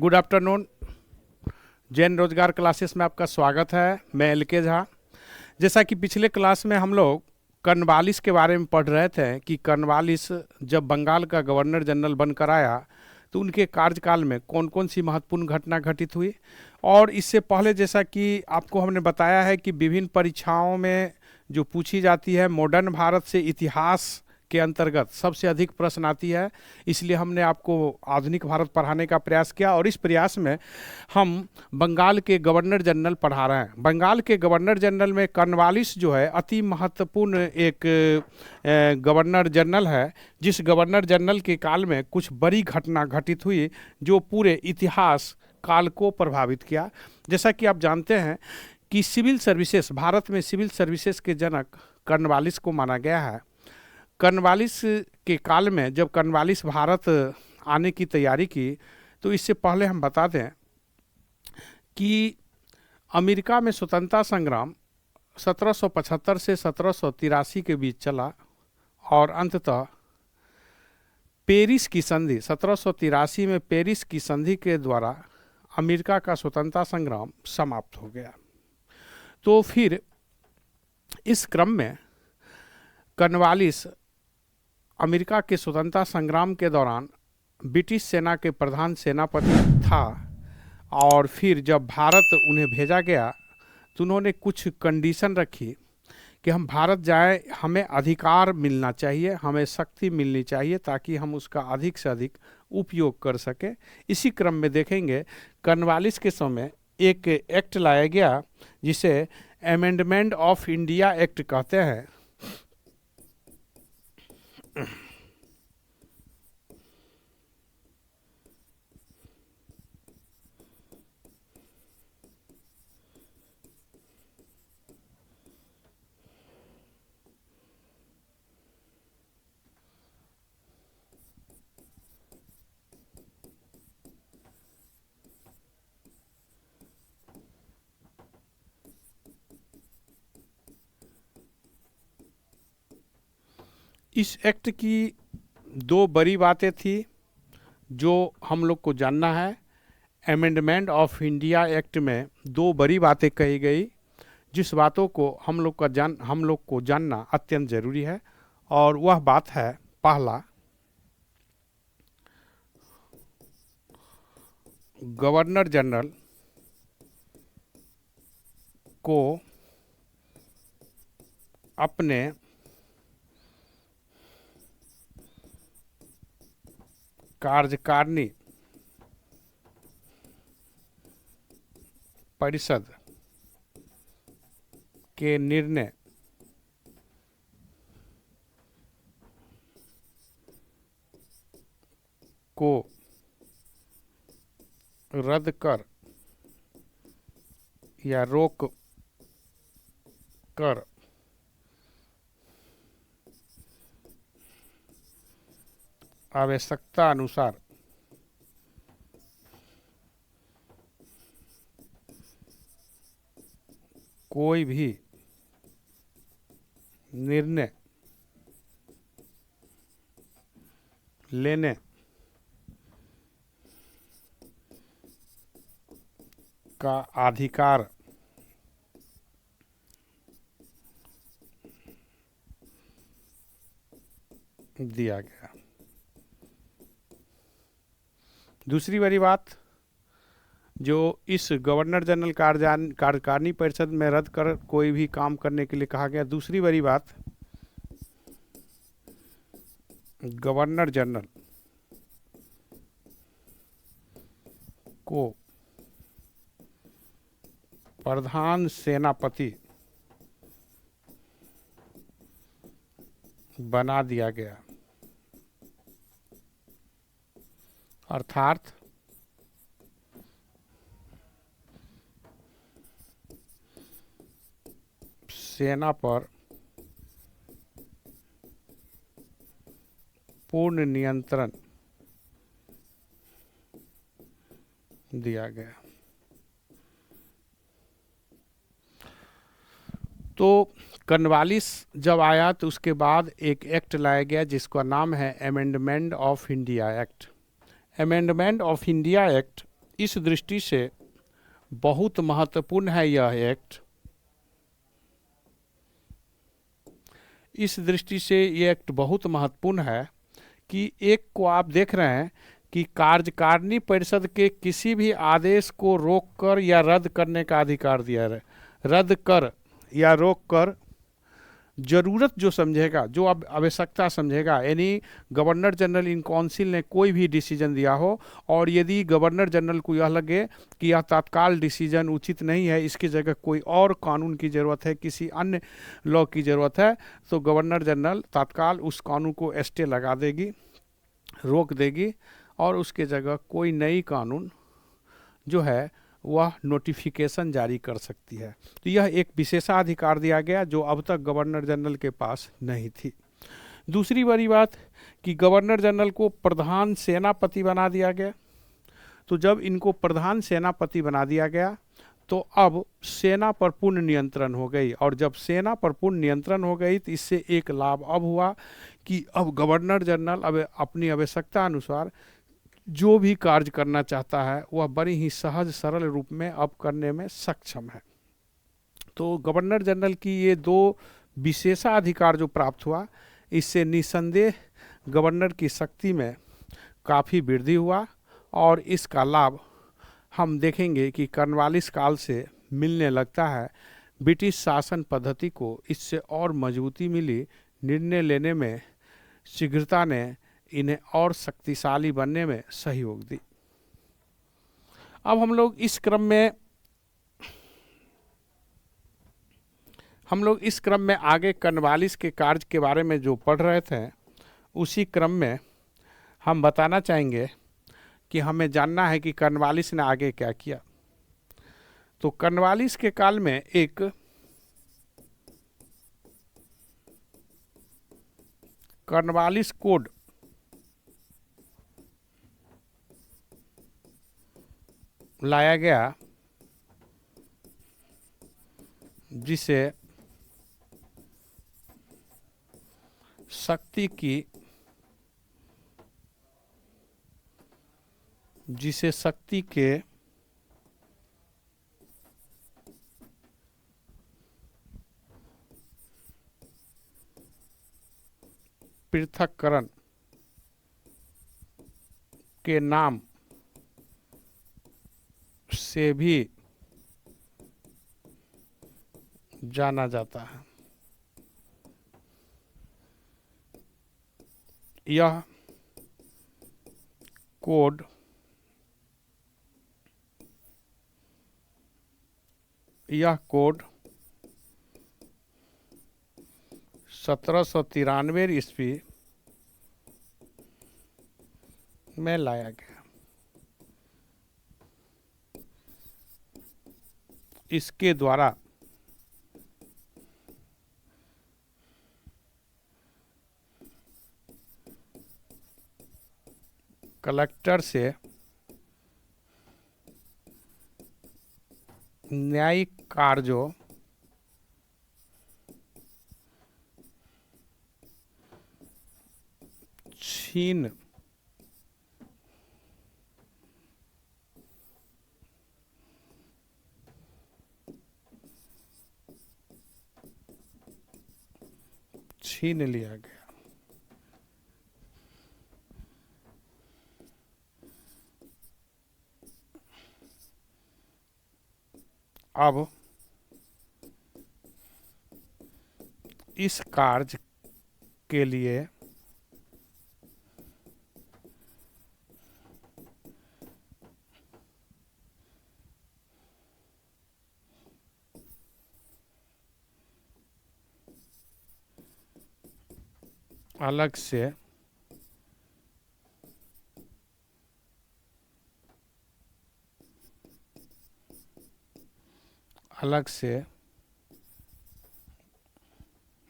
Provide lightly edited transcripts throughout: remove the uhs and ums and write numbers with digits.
Good afternoon. Jain रोजगार classes में आपका स्वागत है। मैं एल.के. झा। जैसा कि पिछले क्लास में हम लोग कर्नवालिस के बारे में पढ़ रहे थे कि कर्नवालिस जब बंगाल का गवर्नर जनरल बनकर आया तो उनके कार्यकाल में कौन कौन सी महत्वपूर्ण घटना घटित हुई। और इससे पहले जैसा कि आपको हमने बताया है कि विभिन्न परीक्षाओं में जो पूछी जाती है मॉडर्न भारत से इतिहास के अंतर्गत सबसे अधिक प्रश्न आती है, इसलिए हमने आपको आधुनिक भारत पढ़ाने का प्रयास किया। और इस प्रयास में हम बंगाल के गवर्नर जनरल पढ़ा रहे हैं। बंगाल के गवर्नर जनरल में कर्नवालिस जो है अति महत्वपूर्ण एक गवर्नर जनरल है, जिस गवर्नर जनरल के काल में कुछ बड़ी घटना घटित हुई जो पूरे इतिहास काल को प्रभावित किया। जैसा कि आप जानते हैं कि सिविल सर्विसेज, भारत में सिविल सर्विसेज के जनक कर्नवालिस को माना गया है। कर्नवालिस के काल में जब कर्नवालिस भारत आने की तैयारी की तो इससे पहले हम बता दें कि अमेरिका में स्वतंत्रता संग्राम 1775 से 1783 के बीच चला और अंततः पेरिस की संधि 1783 में पेरिस की संधि के द्वारा अमेरिका का स्वतंत्रता संग्राम समाप्त हो गया। तो फिर इस क्रम में कर्नवालिस अमेरिका के स्वतंत्रता संग्राम के दौरान ब्रिटिश सेना के प्रधान सेनापति था। और फिर जब भारत उन्हें भेजा गया तो उन्होंने कुछ कंडीशन रखी कि हम भारत जाए, हमें अधिकार मिलना चाहिए, हमें शक्ति मिलनी चाहिए ताकि हम उसका अधिक से अधिक उपयोग कर सकें। इसी क्रम में देखेंगे कर्नवालिस के समय एक एक्ट लाया गया जिसे अमेंडमेंट ऑफ इंडिया एक्ट कहते हैं। इस एक्ट की दो बड़ी बातें थी जो हम लोग को जानना है। अमेंडमेंट ऑफ इंडिया एक्ट में दो बड़ी बातें कही गई जिस बातों को हम लोग को जानना अत्यंत जरूरी है। और वह बात है, पहला, गवर्नर जनरल को अपने कार्यकारिणी परिषद के निर्णय को रद्द कर या रोक कर आवश्यकता अनुसार कोई भी निर्णय लेने का अधिकार दिया गया। दूसरी बड़ी बात जो इस गवर्नर जनरल कार्यकारिणी परिषद में रद्द कर कोई भी काम करने के लिए कहा गया, दूसरी बड़ी बात, गवर्नर जनरल को प्रधान सेनापति बना दिया गया। अर्थात सेना पर पूर्ण नियंत्रण दिया गया। तो कर्नवालिस जब आया तो उसके बाद एक एक्ट लाया गया जिसका नाम है amendment of India act. Amendment of India act इस दृष्टि से बहुत महत्वपूर्ण है यह एक्ट। इस दृष्टि से यह एक्ट बहुत महत्वपूर्ण है कि एक को आप देख रहे हैं कि कार्यकारिणी परिषद के किसी भी आदेश को रोककर या रद्द करने का अधिकार दिया है। रद्द कर या रोक कर जरूरत जो समझेगा, जो अब आवश्यकता समझेगा, यानी गवर्नर जनरल इन काउंसिल ने कोई भी डिसीजन दिया हो और यदि गवर्नर जनरल को यह लगे कि यह तत्काल डिसीजन उचित नहीं है, इसकी जगह कोई और कानून की ज़रूरत है, किसी अन्य लॉ की ज़रूरत है, तो गवर्नर जनरल तत्काल उस कानून को स्टे लगा देगी, रोक देगी और उसके जगह कोई नई कानून जो है वह नोटिफिकेशन जारी कर सकती है। तो यह एक विशेषाधिकार दिया गया जो अब तक गवर्नर जनरल के पास नहीं थी। दूसरी बड़ी बात कि गवर्नर जनरल को प्रधान सेनापति बना दिया गया। तो जब इनको प्रधान सेनापति बना दिया गया तो अब सेना पर पूर्ण नियंत्रण हो गई, और जब सेना पर पूर्ण नियंत्रण हो गई तो इससे एक लाभ अब हुआ कि अब गवर्नर जनरल अब अपनी आवश्यकता अनुसार जो भी कार्य करना चाहता है वह बड़ी ही सहज सरल रूप में अब करने में सक्षम है। तो गवर्नर जनरल की ये दो विशेषाधिकार जो प्राप्त हुआ, इससे निसंदेह गवर्नर की शक्ति में काफ़ी वृद्धि हुआ और इसका लाभ हम देखेंगे कि कॉर्नवालिस काल से मिलने लगता है। ब्रिटिश शासन पद्धति को इससे और मजबूती मिली, निर्णय लेने में शीघ्रता ने इन्हें और शक्तिशाली बनने में सहयोग दी। अब हम लोग इस क्रम में आगे कॉर्नवालिस के कार्य के बारे में जो पढ़ रहे थे, उसी क्रम में हम बताना चाहेंगे कि हमें जानना है कि कॉर्नवालिस ने आगे क्या किया। तो कॉर्नवालिस के काल में एक कॉर्नवालिस कोड लाया गया जिसे शक्ति के पृथक्करण के नाम से भी जाना जाता है। यह कोड यह कोड 1793 ईस्वी में लाया गया। इसके द्वारा कलेक्टर से न्यायिक कार्यों छीन लिया गया। अब इस कार्य के लिए अलग से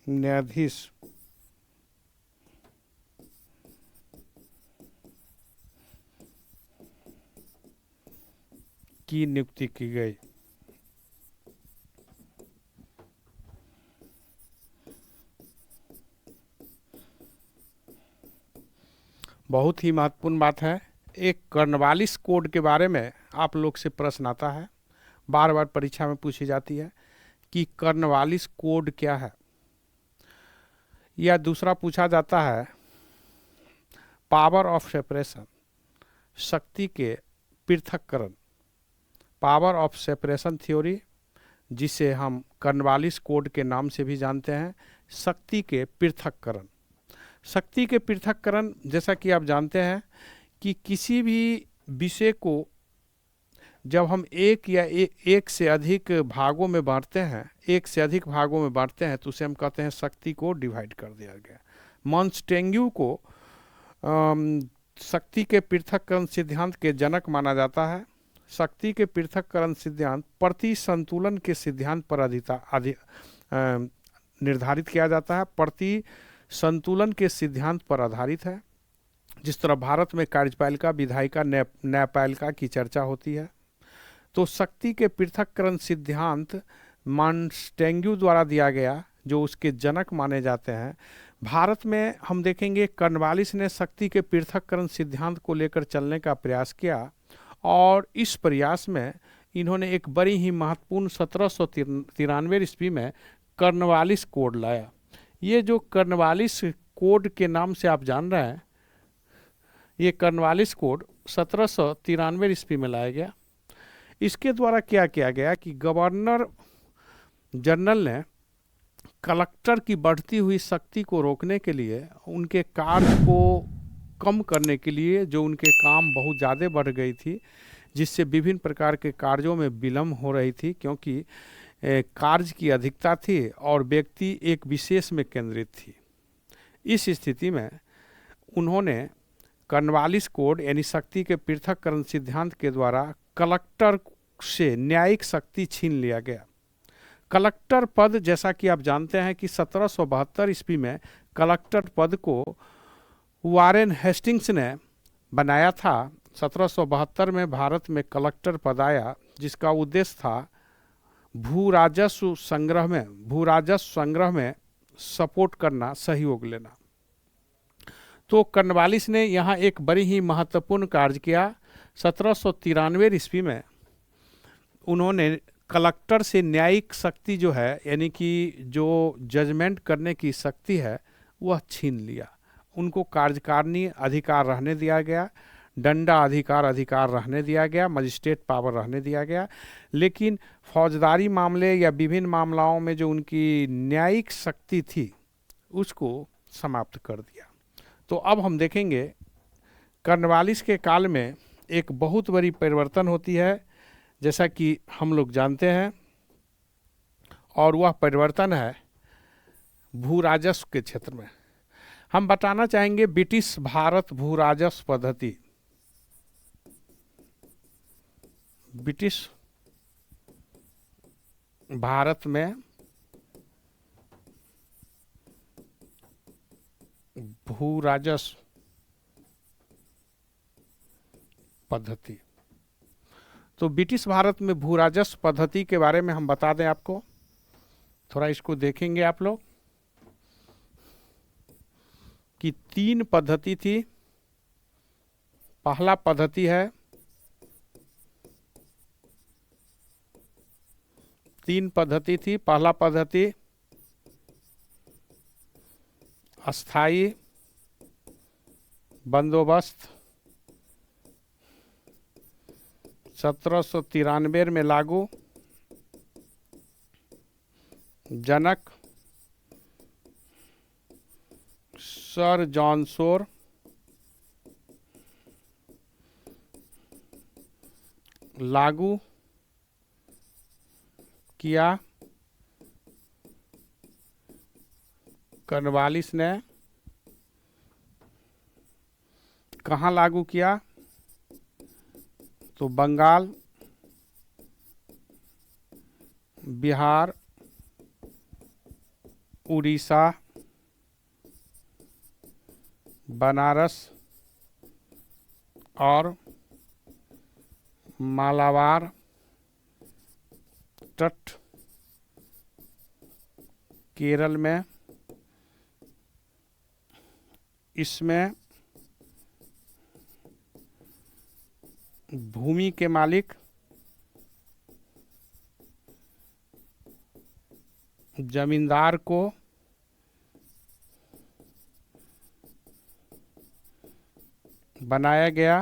न्यायाधीश की नियुक्ति की गई। बहुत ही महत्वपूर्ण बात है। एक कॉर्नवालिस कोड के बारे में आप लोग से प्रश्न आता है, बार बार परीक्षा में पूछी जाती है कि कॉर्नवालिस कोड क्या है। या दूसरा पूछा जाता है पावर ऑफ सेपरेशन, शक्ति के पृथक्करण, पावर ऑफ सेपरेशन थ्योरी, जिसे हम कॉर्नवालिस कोड के नाम से भी जानते हैं, शक्ति के पृथक्करण। शक्ति के पृथक्करण, जैसा कि आप जानते हैं कि किसी भी विषय को जब हम एक से अधिक भागों में बांटते हैं, एक से अधिक भागों में बांटते हैं, तो उसे हम कहते हैं शक्ति को डिवाइड कर दिया गया। मॉन्टेस्क्यू को शक्ति के पृथक्करण सिद्धांत के जनक माना जाता है। शक्ति के पृथक्करण सिद्धांत प्रति संतुलन के सिद्धांत पर निर्धारित किया जाता है, प्रति संतुलन के सिद्धांत पर आधारित है। जिस तरह भारत में कार्यपालिका, विधायिका, न्यायपालिका की चर्चा होती है, तो शक्ति के पृथक्करण सिद्धांत मॉन्टेस्क्यू द्वारा दिया गया, जो उसके जनक माने जाते हैं। भारत में हम देखेंगे कॉर्नवालिस ने शक्ति के पृथक्करण सिद्धांत को लेकर चलने का प्रयास किया, और इस प्रयास में इन्होंने एक बड़ी ही महत्वपूर्ण 1793 ईस्वी में कॉर्नवालिस कोड लाया। ये जो कॉर्नवालिस कोड के नाम से आप जान रहे हैं, ये कॉर्नवालिस कोड 1793 ईस्वी में लाया गया। इसके द्वारा क्या किया गया कि गवर्नर जनरल ने कलेक्टर की बढ़ती हुई शक्ति को रोकने के लिए, उनके कार्य को कम करने के लिए, जो उनके काम बहुत ज़्यादा बढ़ गई थी, जिससे विभिन्न प्रकार के कार्यों में विलम्ब हो रही थी, क्योंकि कार्य की अधिकता थी और व्यक्ति एक विशेष में केंद्रित थी। इस स्थिति में उन्होंने कॉर्नवालिस कोड यानी शक्ति के पृथक्करण सिद्धांत के द्वारा कलेक्टर से न्यायिक शक्ति छीन लिया गया। कलेक्टर पद, जैसा कि आप जानते हैं कि 1772 ईस्वी में कलेक्टर पद को वारेन हेस्टिंग्स ने बनाया था। 1772 में भारत में कलेक्टर पद आया, जिसका उद्देश्य था भू राजस्व संग्रह में सपोर्ट करना, सहयोग लेना। तो कॉर्नवालिस ने यहाँ एक बड़ी ही महत्वपूर्ण कार्य किया। 1793 ईस्वी में उन्होंने कलेक्टर से न्यायिक शक्ति जो है, यानी कि जो जजमेंट करने की शक्ति है, वह छीन लिया। उनको कार्यकारिणी अधिकार रहने दिया गया, दंडा अधिकार रहने दिया गया, मजिस्ट्रेट पावर रहने दिया गया, लेकिन फौजदारी मामले या विभिन्न मामलों में जो उनकी न्यायिक शक्ति थी, उसको समाप्त कर दिया। तो अब हम देखेंगे कॉर्नवालिस के काल में एक बहुत बड़ी परिवर्तन होती है, जैसा कि हम लोग जानते हैं, और वह परिवर्तन है भू राजस्व के क्षेत्र में। हम बताना चाहेंगे ब्रिटिश भारत भू राजस्व पद्धति। ब्रिटिश भारत में भू राजस्व पद्धति। तो ब्रिटिश भारत में भू राजस्व पद्धति के बारे में हम बता दें आपको, थोड़ा इसको देखेंगे आप लोग कि 3 पद्धति थी। पहला पद्धति है, 3 पद्धति थी। पहला पद्धति अस्थाई बंदोबस्त 1793 में लागू। जनक सर जॉन शोर। लागू किया कॉर्नवालिस ने। कहाँ लागू किया? तो बंगाल, बिहार, उड़ीसा, बनारस और मालाबार तट केरल में। इसमें भूमि के मालिक जमींदार को बनाया गया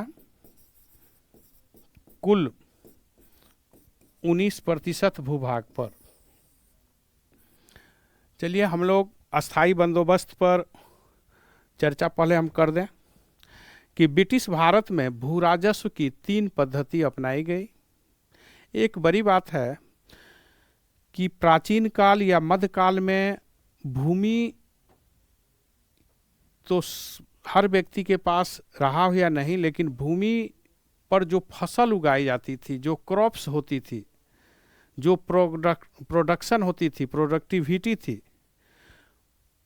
कुल 19% भूभाग पर। चलिए हम लोग अस्थाई बंदोबस्त पर चर्चा पहले हम कर दें कि ब्रिटिश भारत में भू राजस्व की 3 पद्धति अपनाई गई। एक बड़ी बात है कि प्राचीन काल या मध्यकाल में भूमि तो हर व्यक्ति के पास रहा हो या नहीं, लेकिन भूमि पर जो फसल उगाई जाती थी, जो क्रॉप्स होती थी, जो प्रोडक्शन होती थी, प्रोडक्टिविटी थी,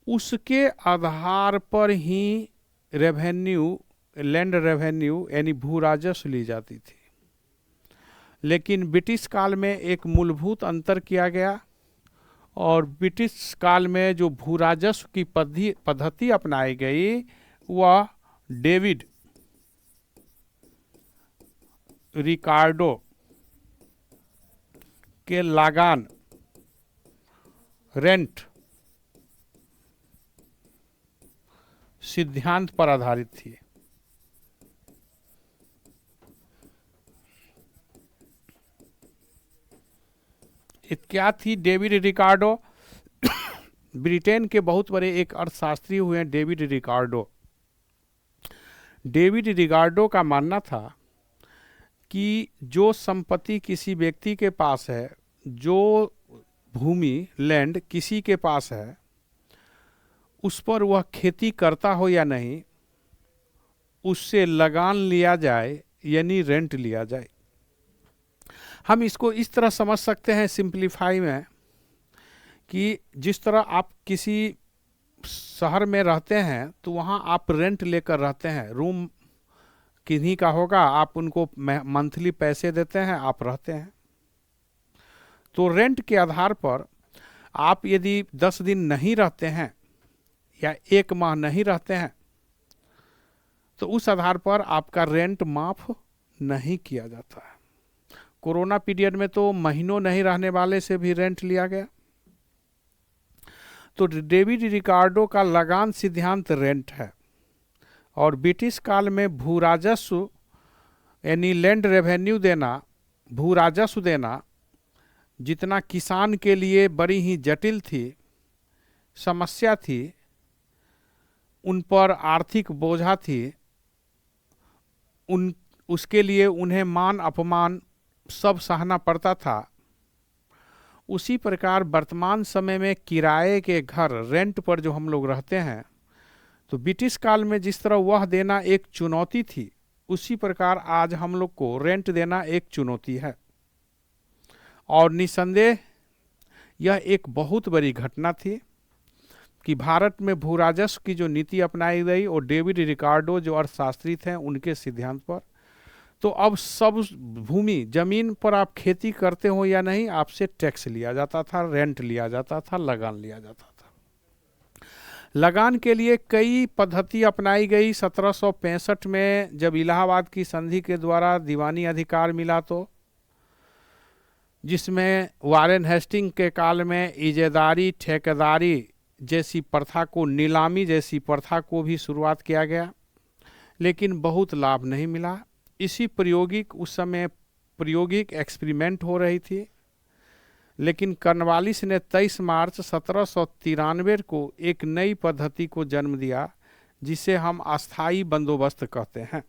उसके आधार पर ही रेवेन्यू, लैंड रेवेन्यू यानी भू राजस्व ली जाती थी। लेकिन ब्रिटिश काल में एक मूलभूत अंतर किया गया और ब्रिटिश काल में जो भू राजस्व की पद्धति अपनाई गई वह डेविड रिकार्डो के लगान, रेंट सिद्धांत पर आधारित थी। क्या थी डेविड रिकार्डो? ब्रिटेन के बहुत बड़े एक अर्थशास्त्री हुए हैं डेविड रिकार्डो। डेविड रिकार्डो का मानना था कि जो संपत्ति किसी व्यक्ति के पास है, जो भूमि, लैंड किसी के पास है, उस पर वह खेती करता हो या नहीं, उससे लगान लिया जाए यानी रेंट लिया जाए। हम इसको इस तरह समझ सकते हैं सिंप्लीफाई में कि जिस तरह आप किसी शहर में रहते हैं तो वहाँ आप रेंट लेकर रहते हैं, रूम किन्हीं का होगा, आप उनको मंथली पैसे देते हैं, आप रहते हैं। तो रेंट के आधार पर आप यदि 10 दिन नहीं रहते हैं या 1 माह नहीं रहते हैं तो उस आधार पर आपका रेंट माफ नहीं किया जाता है। कोरोना पीरियड में तो महीनों नहीं रहने वाले से भी रेंट लिया गया। तो डेविड रिकार्डो का लगान सिद्धांत रेंट है और ब्रिटिश काल में भू राजस्व यानी लैंड रेवेन्यू देना, भू राजस्व देना जितना किसान के लिए बड़ी ही जटिल थी, समस्या थी, उन पर आर्थिक बोझा थी, उसके लिए उन्हें मान अपमान सब सहना पड़ता था। उसी प्रकार वर्तमान समय में किराए के घर, रेंट पर जो हम लोग रहते हैं, तो ब्रिटिश काल में जिस तरह वह देना एक चुनौती थी, उसी प्रकार आज हम लोग को रेंट देना एक चुनौती है। और निसंदेह यह एक बहुत बड़ी घटना थी कि भारत में भू राजस्व की जो नीति अपनाई गई और डेविड रिकार्डो जो अर्थशास्त्री थे उनके सिद्धांत पर, तो अब सब भूमि, जमीन पर आप खेती करते हो या नहीं, आपसे टैक्स लिया जाता था, रेंट लिया जाता था, लगान लिया जाता था। लगान के लिए कई पद्धति अपनाई गई। 1765 में जब इलाहाबाद की संधि के द्वारा दीवानी अधिकार मिला, तो जिसमें वारेन हेस्टिंग के काल में इजेदारी, ठेकेदारी जैसी प्रथा को, नीलामी जैसी प्रथा को भी शुरुआत किया गया, लेकिन बहुत लाभ नहीं मिला। इसी उस समय प्रायोगिक एक्सपेरिमेंट हो रही थी, लेकिन कॉर्नवालिस ने 23 मार्च 1793 को एक नई पद्धति को जन्म दिया जिसे हम अस्थाई बंदोबस्त कहते हैं।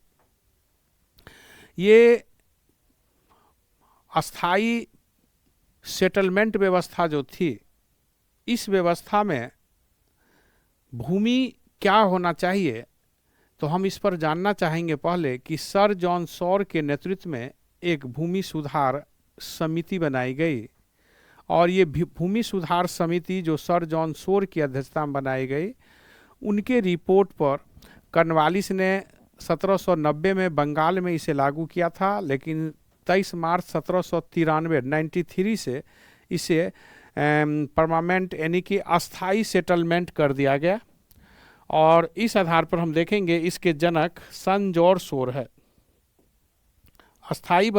ये अस्थाई सेटलमेंट व्यवस्था जो थी, इस व्यवस्था में भूमि क्या होना चाहिए, तो हम इस पर जानना चाहेंगे पहले कि सर जॉन सॉर के नेतृत्व में एक भूमि सुधार समिति बनाई गई और ये भूमि सुधार समिति जो सर जॉन सॉर की अध्यक्षता में बनाई गई, उनके रिपोर्ट पर कॉर्नवालिस ने 1790 में बंगाल में इसे लागू किया था, लेकिन 23 मार्च 1793 से इसे परमानेंट यानी कि अस्थाई सेटलमेंट कर दिया गया। और इस आधार पर हम देखेंगे इसके जनक सन जॉर्ज सॉर है अस्थाई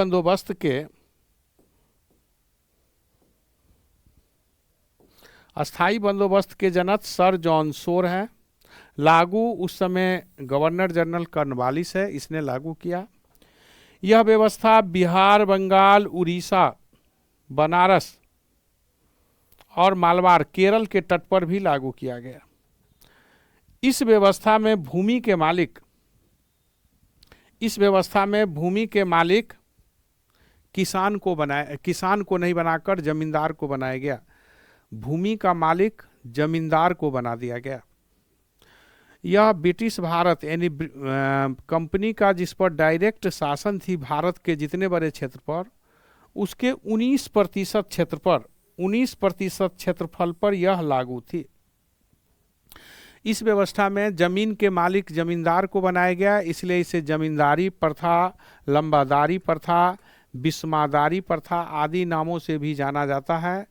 बंदोबस्त के जनक सर जॉन शोर हैं। लागू उस समय गवर्नर जनरल कॉर्नवालिस है, इसने लागू किया। यह व्यवस्था बिहार, बंगाल, उड़ीसा, बनारस और मालवार, केरल के तट पर भी लागू किया गया। इस व्यवस्था में भूमि के मालिक किसान को नहीं बनाकर जमींदार को बनाया गया। भूमि का मालिक जमींदार को बना दिया गया। यह ब्रिटिश भारत यानी कंपनी का जिस पर डायरेक्ट शासन थी भारत के जितने बड़े क्षेत्र पर, उसके 19% क्षेत्रफल पर यह लागू थी। इस व्यवस्था में जमीन के मालिक जमींदार को बनाया गया, इसलिए इसे जमींदारी प्रथा, लंबादारी प्रथा, बिस्मादारी प्रथा आदि नामों से भी जाना जाता है।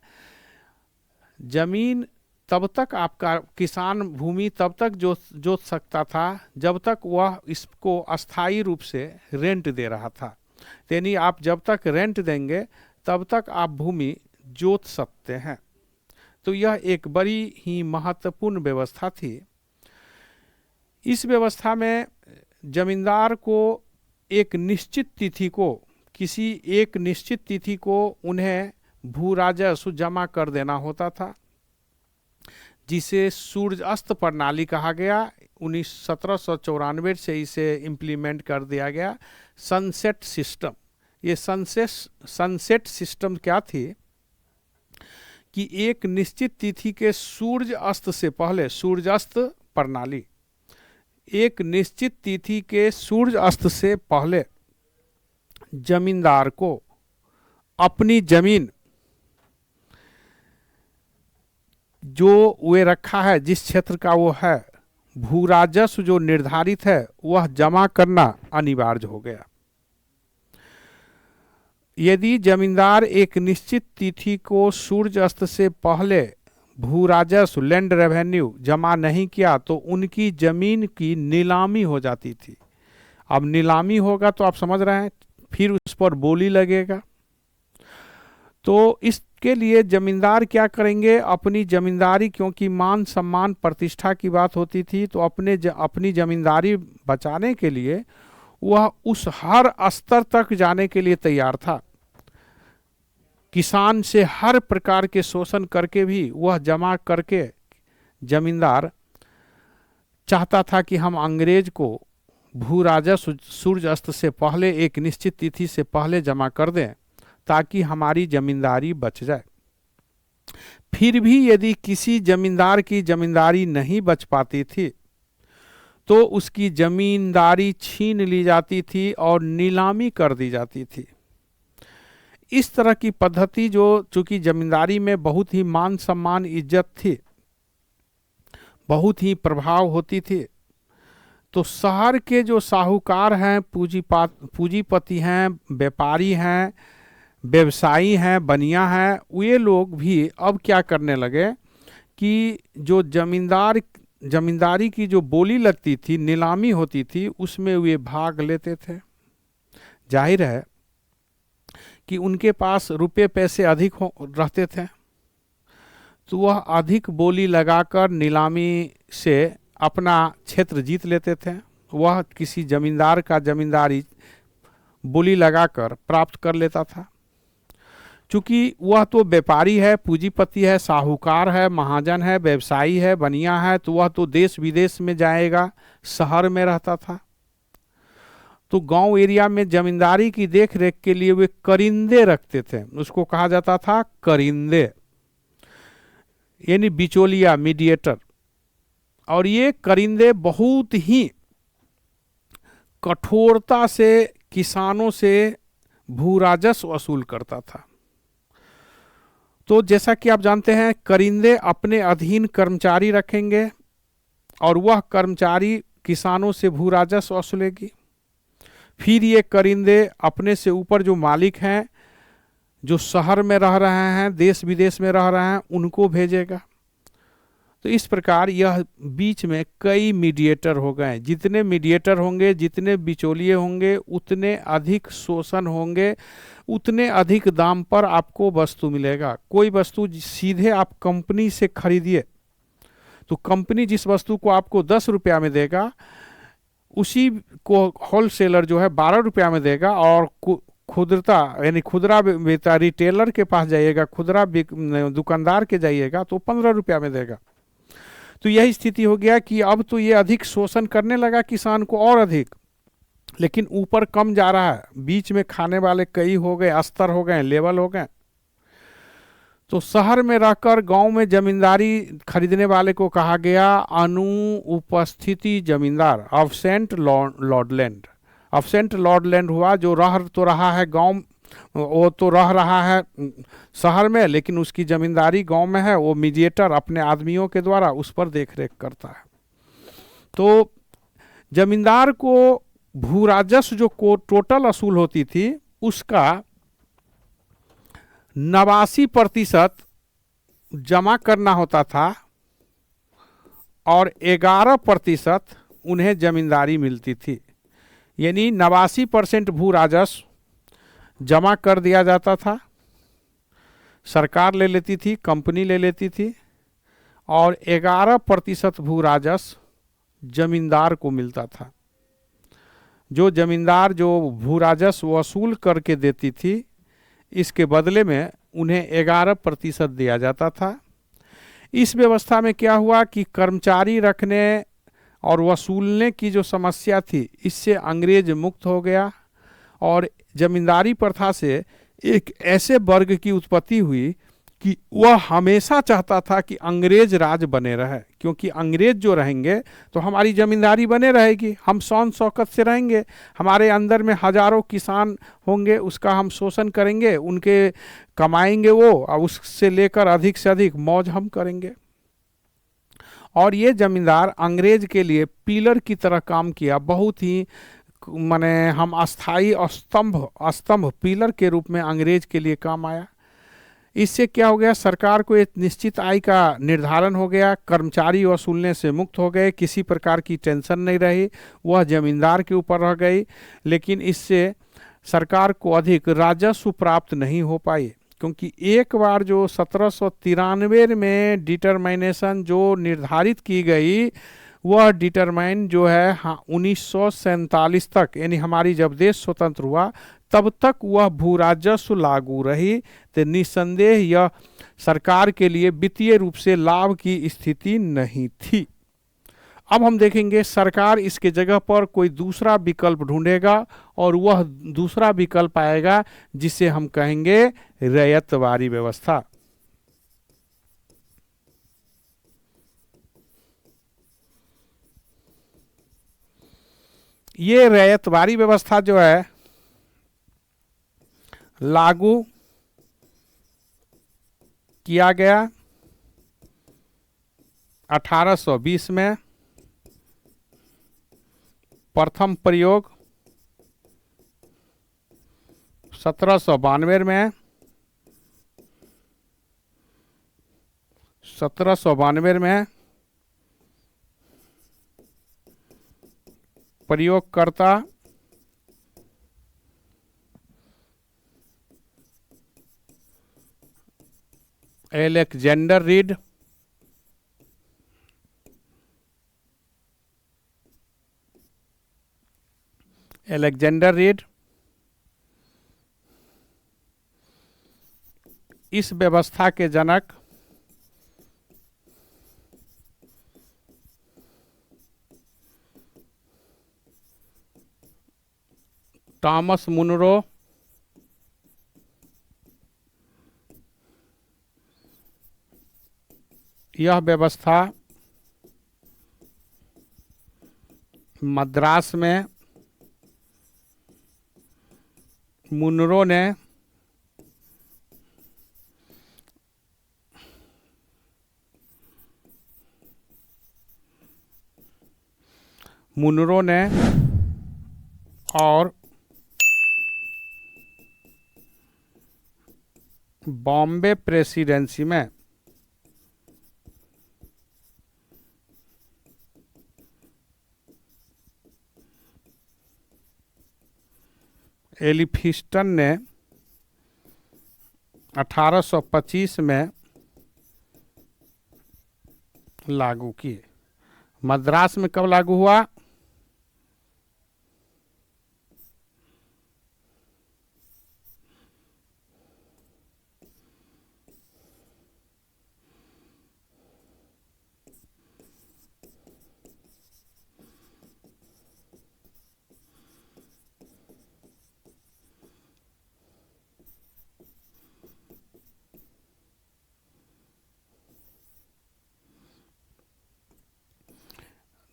जमीन तब तक आपका किसान भूमि तब तक जोत सकता था जब तक वह इसको अस्थायी रूप से रेंट दे रहा था। यानी आप जब तक रेंट देंगे तब तक आप भूमि जोत सकते हैं। तो यह एक बड़ी ही महत्वपूर्ण व्यवस्था थी। इस व्यवस्था में जमींदार को किसी एक निश्चित तिथि को उन्हें भू राजस्व जमा कर देना होता था, जिसे सूर्य अस्त प्रणाली कहा गया। 1794 से इसे इम्प्लीमेंट कर दिया गया, सनसेट सिस्टम। ये सनसेट सिस्टम क्या थी कि एक निश्चित तिथि के सूर्य अस्त से पहले, सूर्य अस्त प्रणाली, एक निश्चित तिथि के सूर्य अस्त से पहले जमींदार को अपनी जमीन जो वे रखा है, जिस क्षेत्र का वो है, भू राजस्व जो निर्धारित है वह जमा करना अनिवार्य हो गया। यदि जमींदार एक निश्चित तिथि को सूर्य अस्त से पहले भू राजस्व लैंड रेवेन्यू जमा नहीं किया तो उनकी जमीन की नीलामी हो जाती थी। अब नीलामी होगा तो आप समझ रहे हैं, फिर उस पर बोली लगेगा। तो इसके लिए जमींदार क्या करेंगे, अपनी जमींदारी, क्योंकि मान सम्मान प्रतिष्ठा की बात होती थी, तो अपनी जमींदारी बचाने के लिए वह उस हर स्तर तक जाने के लिए तैयार था। किसान से हर प्रकार के शोषण करके भी वह जमा करके जमींदार चाहता था कि हम अंग्रेज को भू राजस्व सूर्य अस्त से पहले, एक निश्चित तिथि से पहले जमा कर दें ताकि हमारी जमींदारी बच जाए। फिर भी यदि किसी जमींदार की जमींदारी नहीं बच पाती थी तो उसकी जमींदारी छीन ली जाती थी और नीलामी कर दी जाती थी। इस तरह की पद्धति जो चूंकि जमींदारी में बहुत ही मान सम्मान, इज्जत थी, बहुत ही प्रभाव होती थी, तो शहर के जो साहूकार हैं, पूंजीपति हैं, व्यापारी हैं, व्यवसायी हैं, बनिया हैं, वे लोग भी अब क्या करने लगे कि जो जमींदारी की जो बोली लगती थी, नीलामी होती थी, उसमें वे भाग लेते थे। जाहिर है कि उनके पास रुपए पैसे अधिक रहते थे, तो वह अधिक बोली लगाकर नीलामी से अपना क्षेत्र जीत लेते थे। वह किसी जमींदार का जमींदारी बोली लगाकर प्राप्त कर लेता था। चूंकि वह तो व्यापारी है, पूंजीपति है, साहूकार है, महाजन है, व्यवसायी है, बनिया है, तो वह तो देश विदेश में जाएगा, शहर में रहता था। तो गांव एरिया में जमींदारी की देख रेख के लिए वे करिंदे रखते थे, उसको कहा जाता था करिंदे, यानी बिचौलिया, मीडिएटर। और ये करिंदे बहुत ही कठोरता से किसानों से भू राजस्व वसूल करता था। तो जैसा कि आप जानते हैं, करिंदे अपने अधीन कर्मचारी रखेंगे और वह कर्मचारी किसानों से भू राजस्व वसूलेगी। फिर ये करिंदे अपने से ऊपर जो मालिक हैं, जो शहर में रह रहे हैं, देश विदेश में रह रहे हैं, उनको भेजेगा। तो इस प्रकार यह बीच में कई मीडिएटर हो गए। जितने मीडिएटर होंगे, जितने बिचौलिए होंगे, उतने अधिक शोषण होंगे, उतने अधिक दाम पर आपको वस्तु मिलेगा। कोई वस्तु सीधे आप कंपनी से खरीदिए तो कंपनी जिस वस्तु को आपको 10 रुपया में देगा, उसी को होलसेलर जो है 12 रुपया में देगा, और खुदरा यानी खुदरा विक्रेता रिटेलर के पास जाइएगा, खुदरा दुकानदार के जाइएगा तो 15 रुपया में देगा। तो यही स्थिति हो गया कि अब तो ये अधिक शोषण करने लगा किसान को और अधिक, लेकिन ऊपर कम जा रहा है, बीच में खाने वाले कई हो गए, अस्तर हो गए, लेवल हो गए। तो शहर में रहकर गांव में जमींदारी खरीदने वाले को कहा गया अनुपस्थिति जमींदार, अब्सेंट लॉर्डलैंड। अब्सेंट लॉर्डलैंड हुआ जो रह तो रहा है गांव, वो तो रह रहा है शहर में, लेकिन उसकी जमींदारी गांव में है, वो मीडिएटर अपने आदमियों के द्वारा उस पर देख रेख करता है। तो जमींदार को भू राजस्व जो टोटल असूल होती थी उसका 89% जमा करना होता था और 11% उन्हें जमींदारी मिलती थी। यानी 89% भू राजस्व जमा कर दिया जाता था, सरकार ले लेती थी, कंपनी ले लेती थी, और 11% भू राजस्व जमींदार को मिलता था। जो जमींदार जो भू राजस्व वसूल करके देती थी, इसके बदले में उन्हें 11% दिया जाता था। इस व्यवस्था में क्या हुआ कि कर्मचारी रखने और वसूलने की जो समस्या थी, इससे अंग्रेज मुक्त हो गया, और जमींदारी प्रथा से एक ऐसे वर्ग की उत्पत्ति हुई कि वह हमेशा चाहता था कि अंग्रेज राज बने रहे, क्योंकि अंग्रेज जो रहेंगे तो हमारी जमींदारी बने रहेगी, हम शान शौकत से रहेंगे, हमारे अंदर में हजारों किसान होंगे, उसका हम शोषण करेंगे, उनके कमाएंगे वो, और उससे लेकर अधिक से अधिक मौज हम करेंगे। और ये जमींदार अंग्रेज के लिए पिलर की तरह काम किया, बहुत ही माने हम अस्थाई स्तंभ पिलर के रूप में अंग्रेज के लिए काम आया। इससे क्या हो गया, सरकार को एक निश्चित आय का निर्धारण हो गया, कर्मचारी वसूलने से मुक्त हो गए, किसी प्रकार की टेंशन नहीं रही, वह जमींदार के ऊपर रह गई। लेकिन इससे सरकार को अधिक राजस्व प्राप्त नहीं हो पाई, क्योंकि एक बार जो 1793 में डिटरमाइनेशन जो निर्धारित की गई, वह डिटरमाइन जो है 1947 तक, यानी हमारी जब देश स्वतंत्र हुआ तब तक वह भू राजस्व लागू रही। तो निस्संदेह यह सरकार के लिए वित्तीय रूप से लाभ की स्थिति नहीं थी। अब हम देखेंगे सरकार इसके जगह पर कोई दूसरा विकल्प ढूंढेगा, और वह दूसरा विकल्प आएगा जिसे हम कहेंगे रैयतवारी व्यवस्था। ये रैयतवारी व्यवस्था जो है लागू किया गया 1820 में, प्रथम प्रयोग 1792 में, 1792 में प्रयोगकर्ता अलेक्जेंडर रीड, इस व्यवस्था के जनक टॉमस मुनरो, यह व्यवस्था मद्रास में मुनरो ने और बॉम्बे प्रेसिडेंसी में एलिफिस्टन ने 1825 में लागू किए। मद्रास में कब लागू हुआ?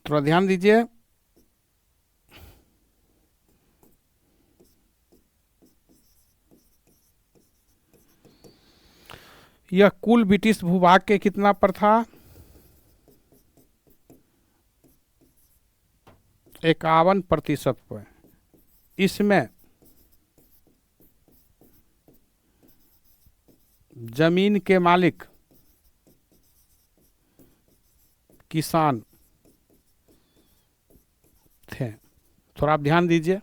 थोड़ा ध्यान दीजिए। यह कुल ब्रिटिश भूभाग के कितना पर था? 51% पर। इसमें जमीन के मालिक किसान थे। थोड़ा आप ध्यान दीजिए।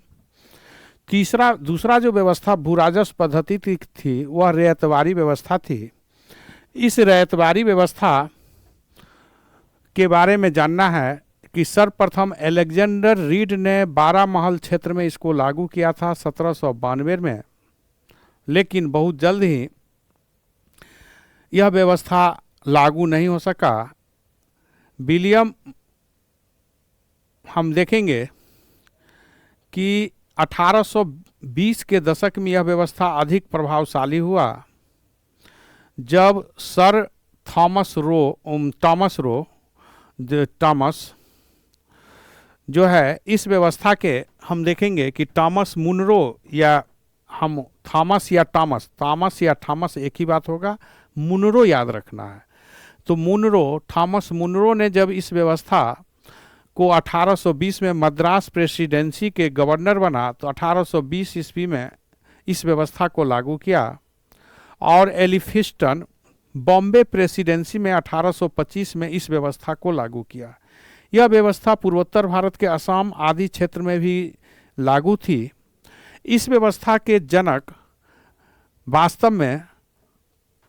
दूसरा जो व्यवस्था भू राजस्व पद्धति थी वह रैयतवारी व्यवस्था थी। इस रैयतवारी व्यवस्था के बारे में जानना है कि सर्वप्रथम अलेक्जेंडर रीड ने 12 महल क्षेत्र में इसको लागू किया था 1792 में, लेकिन बहुत जल्द ही यह व्यवस्था लागू नहीं हो सका। विलियम, हम देखेंगे कि 1820 के दशक में यह व्यवस्था अधिक प्रभावशाली हुआ, जब सर टॉमस जो है इस व्यवस्था के, हम देखेंगे कि टॉमस मुनरो या हम थॉमस या टॉमस एक ही बात होगा, मुनरो याद रखना है। तो थॉमस मुनरो ने जब इस व्यवस्था को 1820 में मद्रास प्रेसिडेंसी के गवर्नर बना तो 1820 ईस्वी में इस व्यवस्था को लागू किया। और एलिफिस्टन बॉम्बे प्रेसिडेंसी में 1825 में इस व्यवस्था को लागू किया। यह व्यवस्था पूर्वोत्तर भारत के असम आदि क्षेत्र में भी लागू थी। इस व्यवस्था के जनक वास्तव में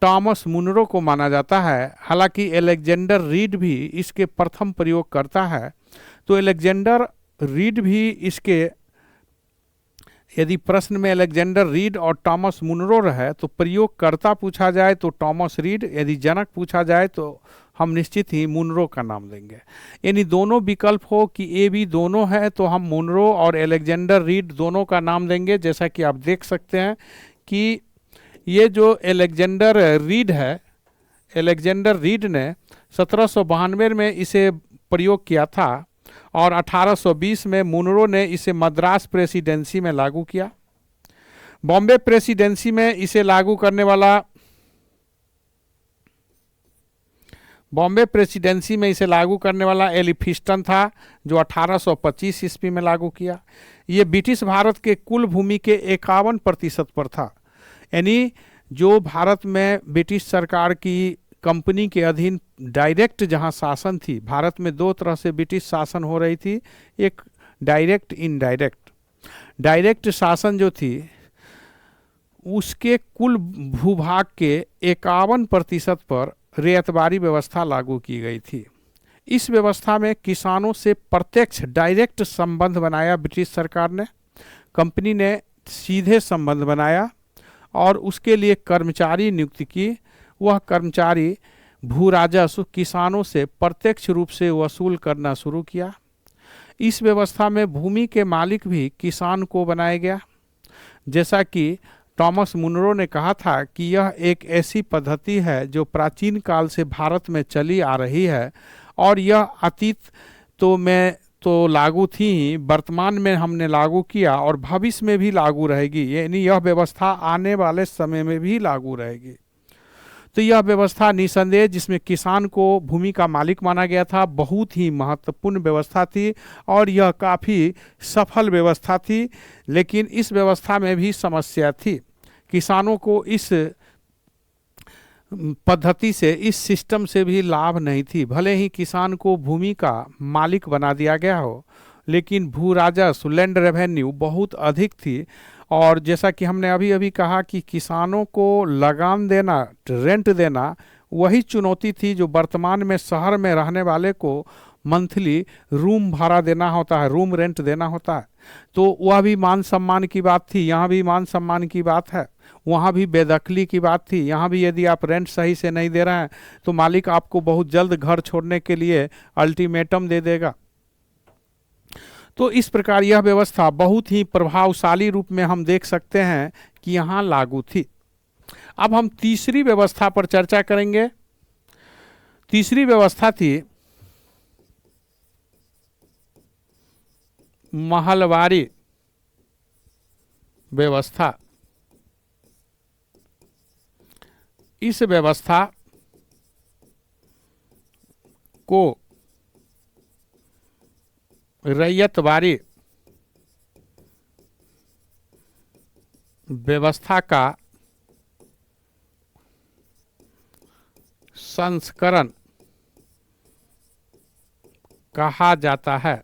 टॉमस मुनरो को माना जाता है, हालांकि अलेक्जेंडर रीड भी इसके प्रथम प्रयोग करता है। तो अलेक्जेंडर रीड भी इसके, यदि प्रश्न में अलेक्जेंडर रीड और टॉमस मुनरो रहे तो प्रयोगकर्ता पूछा जाए तो टॉमस रीड, यदि जनक पूछा जाए तो हम निश्चित ही मुनरो का नाम देंगे। यानी दोनों विकल्प हो कि ए बी दोनों है तो हम मुनरो और अलेक्जेंडर रीड दोनों का नाम देंगे। जैसा कि आप देख सकते हैं कि ये जो अलेक्जेंडर रीड है, अलेक्जेंडर रीड ने 1792 में इसे प्रयोग किया था और 1820 में मुनरो ने इसे मद्रास प्रेसिडेंसी में लागू किया। बॉम्बे प्रेसिडेंसी में इसे लागू करने वाला एलिफिस्टन था, जो 1825 ईस्वी में लागू किया। ये ब्रिटिश भारत के कुल भूमि के 51% पर था। यानी जो भारत में ब्रिटिश सरकार की कंपनी के अधीन डायरेक्ट जहां शासन थी, भारत में दो तरह से ब्रिटिश शासन हो रही थी, एक डायरेक्ट, इनडायरेक्ट। डायरेक्ट शासन जो थी उसके कुल भूभाग के 51% पर रैयतवारी व्यवस्था लागू की गई थी। इस व्यवस्था में किसानों से प्रत्यक्ष डायरेक्ट संबंध बनाया ब्रिटिश सरकार ने, कंपनी ने सीधे संबंध बनाया और उसके लिए कर्मचारी नियुक्त की। वह कर्मचारी भू राजस्व किसानों से प्रत्यक्ष रूप से वसूल करना शुरू किया। इस व्यवस्था में भूमि के मालिक भी किसान को बनाया गया। जैसा कि टॉमस मुनरो ने कहा था कि यह एक ऐसी पद्धति है जो प्राचीन काल से भारत में चली आ रही है और यह अतीत में तो लागू थी ही, वर्तमान में हमने लागू किया और भविष्य में भी लागू रहेगी। यानी यह व्यवस्था आने वाले समय में भी लागू रहेगी। तो यह व्यवस्था निसंदेह, जिसमें किसान को भूमि का मालिक माना गया था, बहुत ही महत्वपूर्ण व्यवस्था थी और यह काफ़ी सफल व्यवस्था थी। लेकिन इस व्यवस्था में भी समस्या थी। किसानों को इस पद्धति से, इस सिस्टम से भी लाभ नहीं थी। भले ही किसान को भूमि का मालिक बना दिया गया हो, लेकिन भू राजस्व लैंड रेवेन्यू बहुत अधिक थी। और जैसा कि हमने अभी अभी कहा कि किसानों को लगान देना, रेंट देना, वही चुनौती थी जो वर्तमान में शहर में रहने वाले को मंथली रूम भाड़ा देना होता है, रूम रेंट देना होता है। तो वह भी मान सम्मान की बात थी, यहाँ भी मान सम्मान की बात है। वहाँ भी बेदखली की बात थी, यहाँ भी यदि आप रेंट सही से नहीं दे रहे हैं तो मालिक आपको बहुत जल्द घर छोड़ने के लिए अल्टीमेटम दे देगा। तो इस प्रकार यह व्यवस्था बहुत ही प्रभावशाली रूप में हम देख सकते हैं कि यहाँ लागू थी। अब हम तीसरी व्यवस्था पर चर्चा करेंगे। तीसरी व्यवस्था थी महलवारी व्यवस्था। इस व्यवस्था को रैयतवारी व्यवस्था का संस्करण कहा जाता है।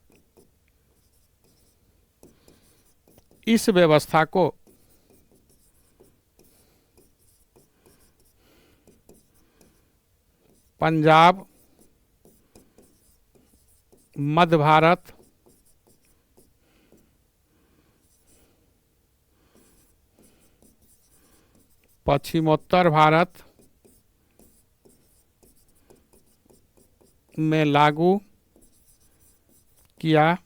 इस व्यवस्था को पंजाब, मध्य भारत, पश्चिमोत्तर भारत में लागू किया।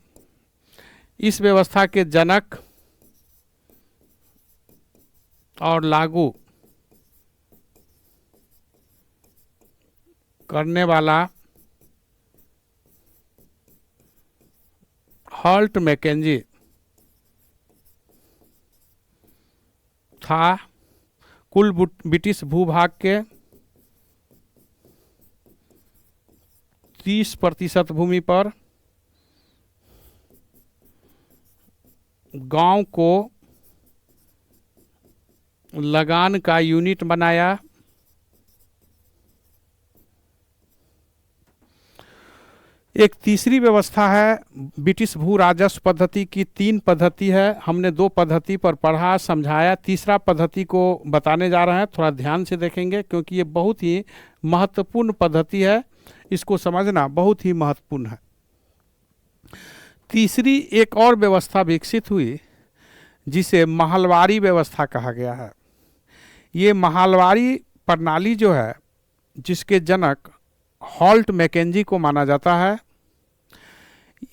इस व्यवस्था के जनक और लागू करने वाला हॉल्ट मैकेंजी था। कुल ब्रिटिश भूभाग के 30% भूमि पर गांव को लगान का यूनिट बनाया। एक तीसरी व्यवस्था है ब्रिटिश भू राजस्व पद्धति की। 3 पद्धति है, हमने 2 पद्धति पर पढ़ा समझाया। तीसरा पद्धति को बताने जा रहे हैं, थोड़ा ध्यान से देखेंगे क्योंकि ये बहुत ही महत्वपूर्ण पद्धति है, इसको समझना बहुत ही महत्वपूर्ण है। तीसरी एक और व्यवस्था विकसित हुई जिसे महलवारी व्यवस्था कहा गया है। ये महलवारी प्रणाली जो है, जिसके जनक हॉल्ट मैकेंजी को माना जाता है,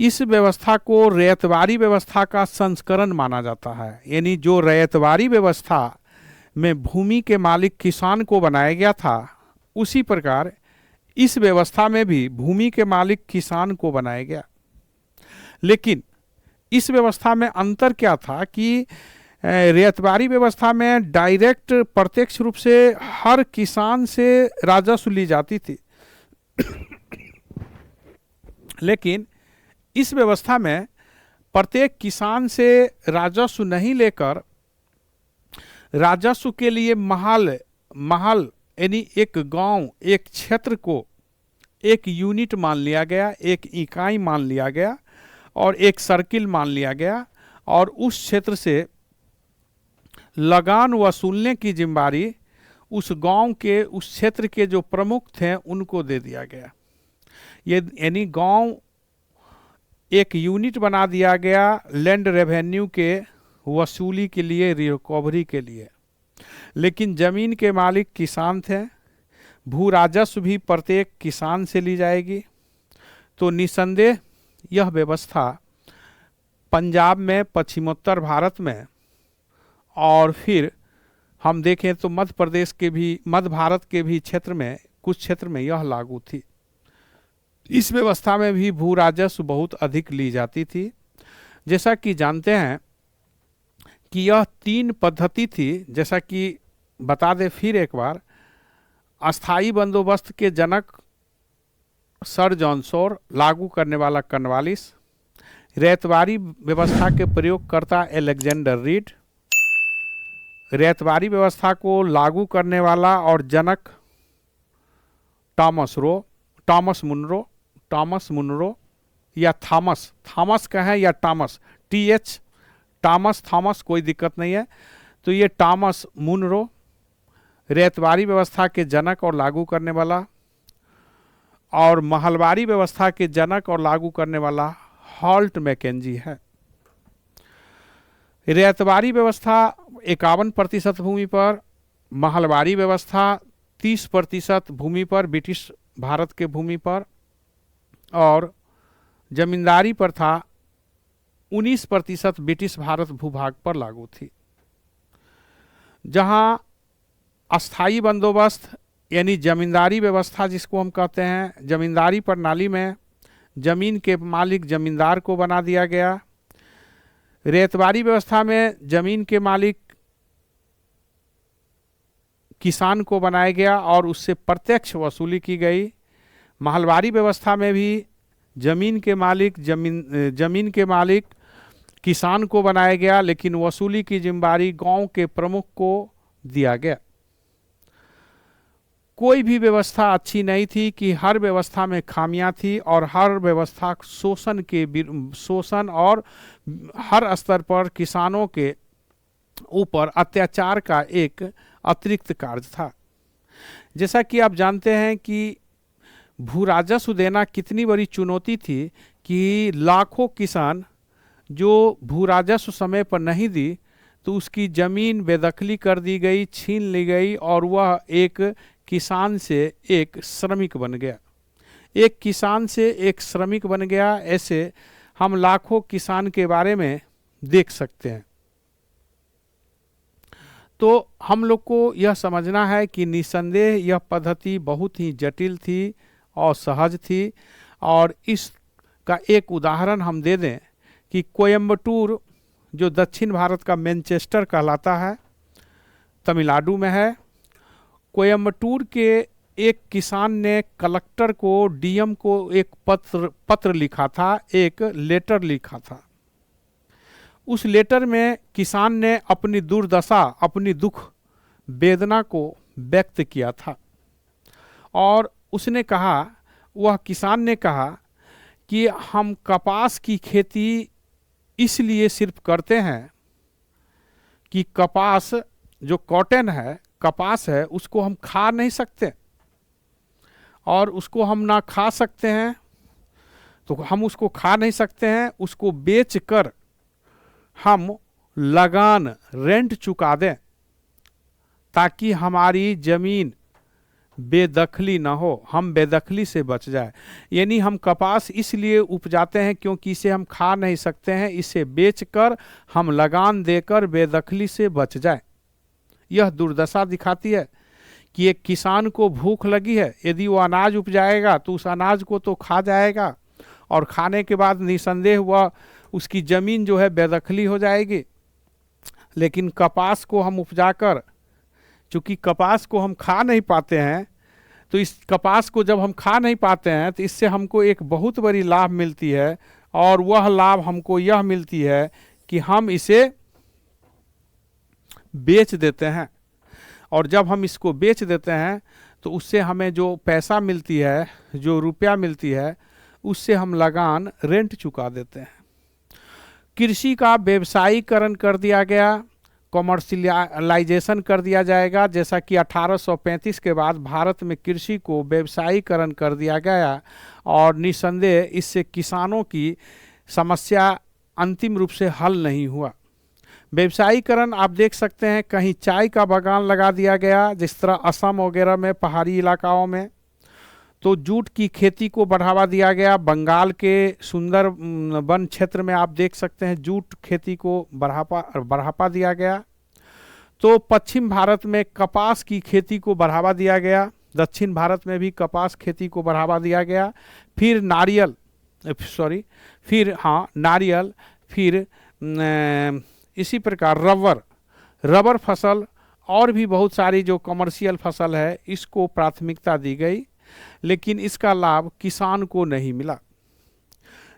इस व्यवस्था को रैयतवारी व्यवस्था का संस्करण माना जाता है। यानी जो रैयतवारी व्यवस्था में भूमि के मालिक किसान को बनाया गया था, उसी प्रकार इस व्यवस्था में भी भूमि के मालिक किसान को बनाया गया। लेकिन इस व्यवस्था में अंतर क्या था कि रैयतवारी व्यवस्था में डायरेक्ट प्रत्यक्ष रूप से हर किसान से राजस्व ली जाती थी, लेकिन इस व्यवस्था में प्रत्येक किसान से राजस्व नहीं लेकर राजस्व के लिए महल यानी एक गांव, एक क्षेत्र को एक यूनिट मान लिया गया, एक इकाई मान लिया गया और एक सर्किल मान लिया गया, और उस क्षेत्र से लगान वसूलने की जिम्मेदारी उस गांव के, उस क्षेत्र के जो प्रमुख थे उनको दे दिया गया। ये यानी गांव एक यूनिट बना दिया गया लैंड रेवेन्यू के वसूली के लिए, रिकवरी के लिए। लेकिन जमीन के मालिक किसान थे, भू राजस्व भी प्रत्येक किसान से ली जाएगी। तो निसंदेह यह व्यवस्था पंजाब में, पश्चिमोत्तर भारत में, और फिर हम देखें तो मध्य प्रदेश के भी, मध्य भारत के भी क्षेत्र में, कुछ क्षेत्र में यह लागू थी। इस व्यवस्था में भी भू राजस्व बहुत अधिक ली जाती थी। जैसा कि जानते हैं कि यह 3 पद्धति थी। जैसा कि बता दें फिर एक बार, अस्थाई बंदोबस्त के जनक सर जॉन शोर, लागू करने वाला कॉर्नवालिस, रैयतवारी व्यवस्था के प्रयोगकर्ता अलेक्जेंडर रीड, रैयतवारी व्यवस्था को लागू करने वाला और जनक टॉमस मुनरो, या थॉमस, थॉमस कहें या टॉमस, TH, टॉमस थॉमस, कोई दिक्कत नहीं है। तो ये टॉमस मुनरो, रैयतवाड़ी व्यवस्था के जनक और लागू करने वाला, और महलवाड़ी व्यवस्था के जनक और लागू करने वाला हॉल्ट मैकेंजी है। रैयतवाड़ी व्यवस्था 51% भूमि पर, महलवाड़ी व्यवस्था 30% भूमि पर, ब्रिटिश भारत के भूमि पर, और जमींदारी प्रथा 19% ब्रिटिश भारत भूभाग पर लागू थी। जहां अस्थाई बंदोबस्त यानी जमींदारी व्यवस्था जिसको हम कहते हैं, जमींदारी प्रणाली में जमीन के मालिक जमींदार को बना दिया गया। रैयतवाड़ी व्यवस्था में जमीन के मालिक किसान को बनाया गया और उससे प्रत्यक्ष वसूली की गई। महलवाड़ी व्यवस्था में भी जमीन के मालिक किसान को बनाया गया, लेकिन वसूली की जिम्मेदारी गांव के प्रमुख को दिया गया। कोई भी व्यवस्था अच्छी नहीं थी कि हर व्यवस्था में खामियां थी और हर व्यवस्था शोषण और हर स्तर पर किसानों के ऊपर अत्याचार का एक अतिरिक्त कार्य था। जैसा कि आप जानते हैं कि भू राजस्व देना कितनी बड़ी चुनौती थी कि लाखों किसान जो भू राजस्व समय पर नहीं दी तो उसकी ज़मीन बेदखली कर दी गई, छीन ली गई और वह एक किसान से एक श्रमिक बन गया। एक किसान से एक श्रमिक बन गया। ऐसे हम लाखों किसान के बारे में देख सकते हैं। तो हम लोग को यह समझना है कि निसंदेह यह पद्धति बहुत ही जटिल थी और सहज थी। और इसका एक उदाहरण हम दे दें कि कोयम्बटूर जो दक्षिण भारत का मैनचेस्टर कहलाता है, तमिलनाडु में है। कोयम्बटूर के एक किसान ने कलेक्टर को, DM को एक पत्र लिखा था, एक लेटर लिखा था। उस लेटर में किसान ने अपनी दुर्दशा, अपनी दुख वेदना को व्यक्त किया था और उसने कहा, वह किसान ने कहा कि हम कपास की खेती इसलिए सिर्फ करते हैं कि कपास जो कॉटन है, कपास है, उसको हम खा नहीं सकते और उसको हम ना खा सकते हैं तो हम उसको खा नहीं सकते हैं, उसको बेचकर हम लगान, रेंट चुका दें ताकि हमारी ज़मीन बेदखली ना हो, हम बेदखली से बच जाए। यानी हम कपास इसलिए उपजाते हैं क्योंकि इसे हम खा नहीं सकते हैं, इसे बेचकर हम लगान देकर बेदखली से बच जाए। यह दुर्दशा दिखाती है कि एक किसान को भूख लगी है, यदि वो अनाज उपजाएगा तो उस अनाज को तो खा जाएगा और खाने के बाद निसंदेह वह उसकी ज़मीन जो है बेदखली हो जाएगी। लेकिन कपास को हम उपजाकर, चूँकि कपास को हम खा नहीं पाते हैं, तो इस कपास को जब हम खा नहीं पाते हैं तो इससे हमको एक बहुत बड़ी लाभ मिलती है और वह लाभ हमको यह मिलती है कि हम इसे बेच देते हैं और जब हम इसको बेच देते हैं तो उससे हमें जो पैसा मिलती है, जो रुपया मिलती है, उससे हम लगान, रेंट चुका देते हैं। कृषि का व्यवसायीकरण कर दिया गया, कॉमर्शियलाइजेशन कर दिया जाएगा। जैसा कि 1835 के बाद भारत में कृषि को व्यवसायीकरण कर दिया गया और निसंदेह इससे किसानों की समस्या अंतिम रूप से हल नहीं हुआ। व्यवसायीकरण आप देख सकते हैं, कहीं चाय का बागान लगा दिया गया, जिस तरह असम वगैरह में पहाड़ी इलाकाओं में। तो जूट की खेती को बढ़ावा दिया गया। बंगाल के सुंदर वन क्षेत्र में आप देख सकते हैं जूट खेती को बढ़ावा दिया गया। तो पश्चिम भारत में कपास की खेती को बढ़ावा दिया गया, दक्षिण भारत में भी कपास खेती को बढ़ावा दिया गया। फिर नारियल, फिर इसी प्रकार रबर फसल और भी बहुत सारी जो कमर्शियल फसल है, इसको प्राथमिकता दी गई, लेकिन इसका लाभ किसान को नहीं मिला।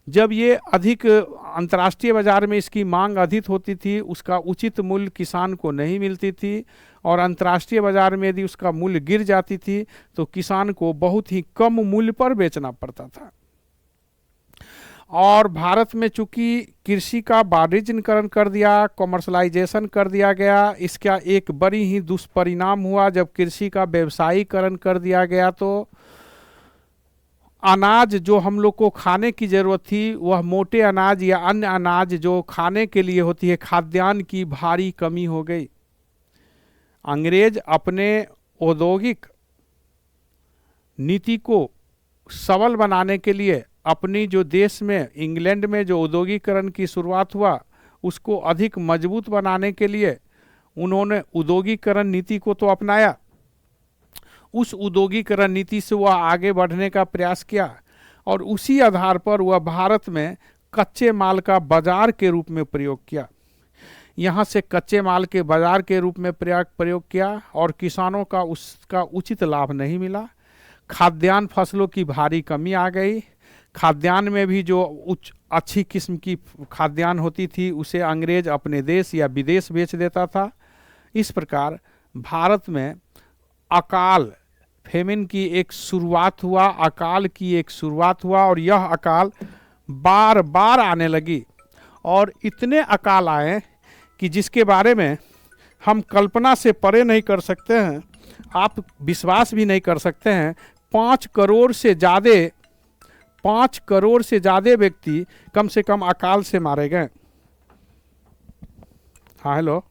जब ये अधिक अंतर्राष्ट्रीय बाजार में इसकी मांग अधिक होती थी, उसका उचित मूल्य किसान को नहीं मिलती थी और अंतर्राष्ट्रीय बाजार में यदि उसका मूल्य गिर जाती थी तो किसान को बहुत ही कम मूल्य पर बेचना पड़ता था। और भारत में चूंकि कृषि का वाणिज्यीकरण कर दिया, कॉमर्शलाइजेशन कर दिया गया, इसका एक बड़ी ही दुष्परिणाम हुआ। जब कृषि का व्यवसायीकरण कर दिया गया तो अनाज जो हम लोग को खाने की जरूरत थी, वह मोटे अनाज या अन्य अनाज जो खाने के लिए होती है, खाद्यान्न की भारी कमी हो गई। अंग्रेज अपने औद्योगिक नीति को सबल बनाने के लिए अपनी जो देश में इंग्लैंड में जो औद्योगिकरण की शुरुआत हुआ, उसको अधिक मजबूत बनाने के लिए उन्होंने औद्योगिकरण नीति को तो अपनाया। उस औद्योगिकरण नीति से वह आगे बढ़ने का प्रयास किया और उसी आधार पर वह भारत में कच्चे माल का बाजार के रूप में प्रयोग किया। यहाँ से कच्चे माल के बाजार के रूप में प्रयोग किया और किसानों का उसका उचित लाभ नहीं मिला। खाद्यान्न फसलों की भारी कमी आ गई। खाद्यान्न में भी जो अच्छी किस्म की खाद्यान्न होती थी, उसे अंग्रेज अपने देश या विदेश बेच देता था। इस प्रकार भारत में अकाल, फेमिन की एक शुरुआत हुआ, अकाल की एक शुरुआत हुआ और यह अकाल बार बार आने लगी और इतने अकाल आए कि जिसके बारे में हम कल्पना से परे नहीं कर सकते हैं, आप विश्वास भी नहीं कर सकते हैं। 5 करोड़ से ज़्यादा व्यक्ति कम से कम अकाल से मारे गए। हाँ हेलो,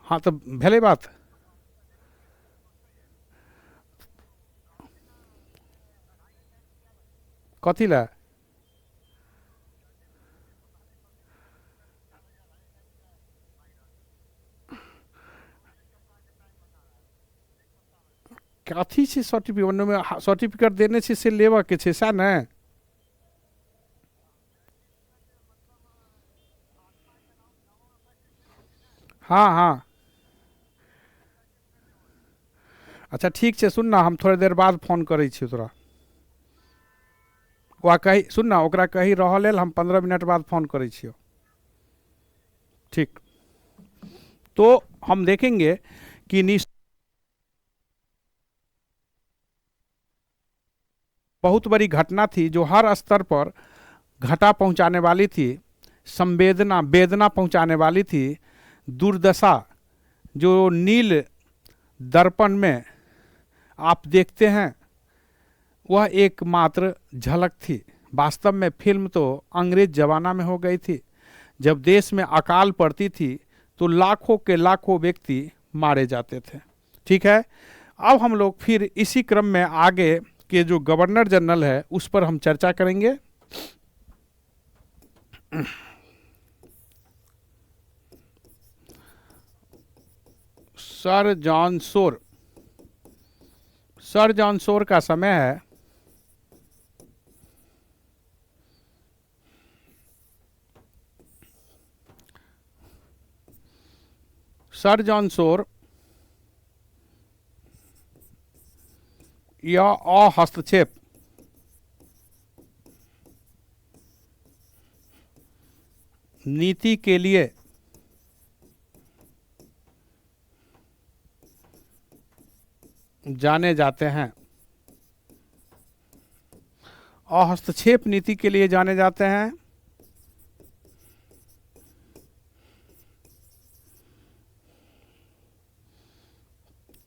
हाँ तो भले बात कथी ला कथी से सर्टिफिकेट देने से लेवा के छे सैह ने। हाँ हाँ, अच्छा ठीक है, सुन ना, हम थोड़ी देर बाद फोन करै छी तोरा। ओकरा कही, सुन ना, ओकरा कही रह लेल, हम 15 मिनट बाद फोन करै छियो। ठीक, तो हम देखेंगे कि बहुत बड़ी घटना थी जो हर स्तर पर घटा पहुंचाने वाली थी, संवेदना वेदना पहुंचाने वाली थी। दुर्दशा जो नील दर्पण में आप देखते हैं, वह एकमात्र झलक थी। वास्तव में फिल्म तो अंग्रेज जमाना में हो गई थी। जब देश में अकाल पड़ती थी तो लाखों के लाखों व्यक्ति मारे जाते थे। ठीक है, अब हम लोग फिर इसी क्रम में आगे के जो गवर्नर जनरल है उस पर हम चर्चा करेंगे। Sir John Shore, sir John Shore का समय है सर जॉन शोर या हस्तक्षेप नीति के लिए जाने जाते हैं। हस्तक्षेप नीति के लिए जाने जाते हैं।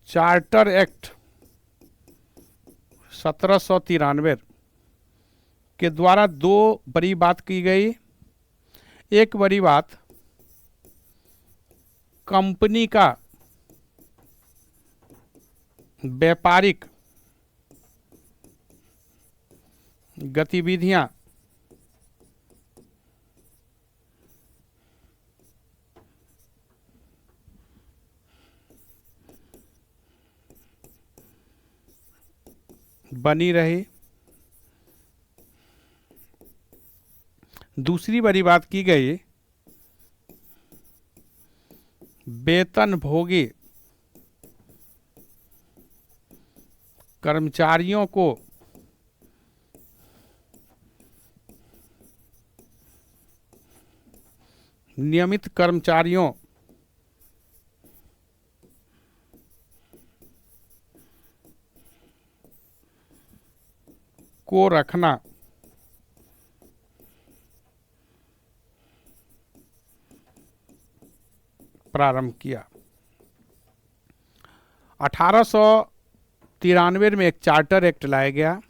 चार्टर एक्ट 1793 के द्वारा 2 बड़ी बात की गई। एक बड़ी बात, कंपनी का व्यापारिक गतिविधियां बनी रही। दूसरी बड़ी बात की गई, वेतन भोगी कर्मचारियों को नियमित कर्मचारियों को रखना प्रारंभ किया। 1893 में एक चार्टर एक्ट लाया गया।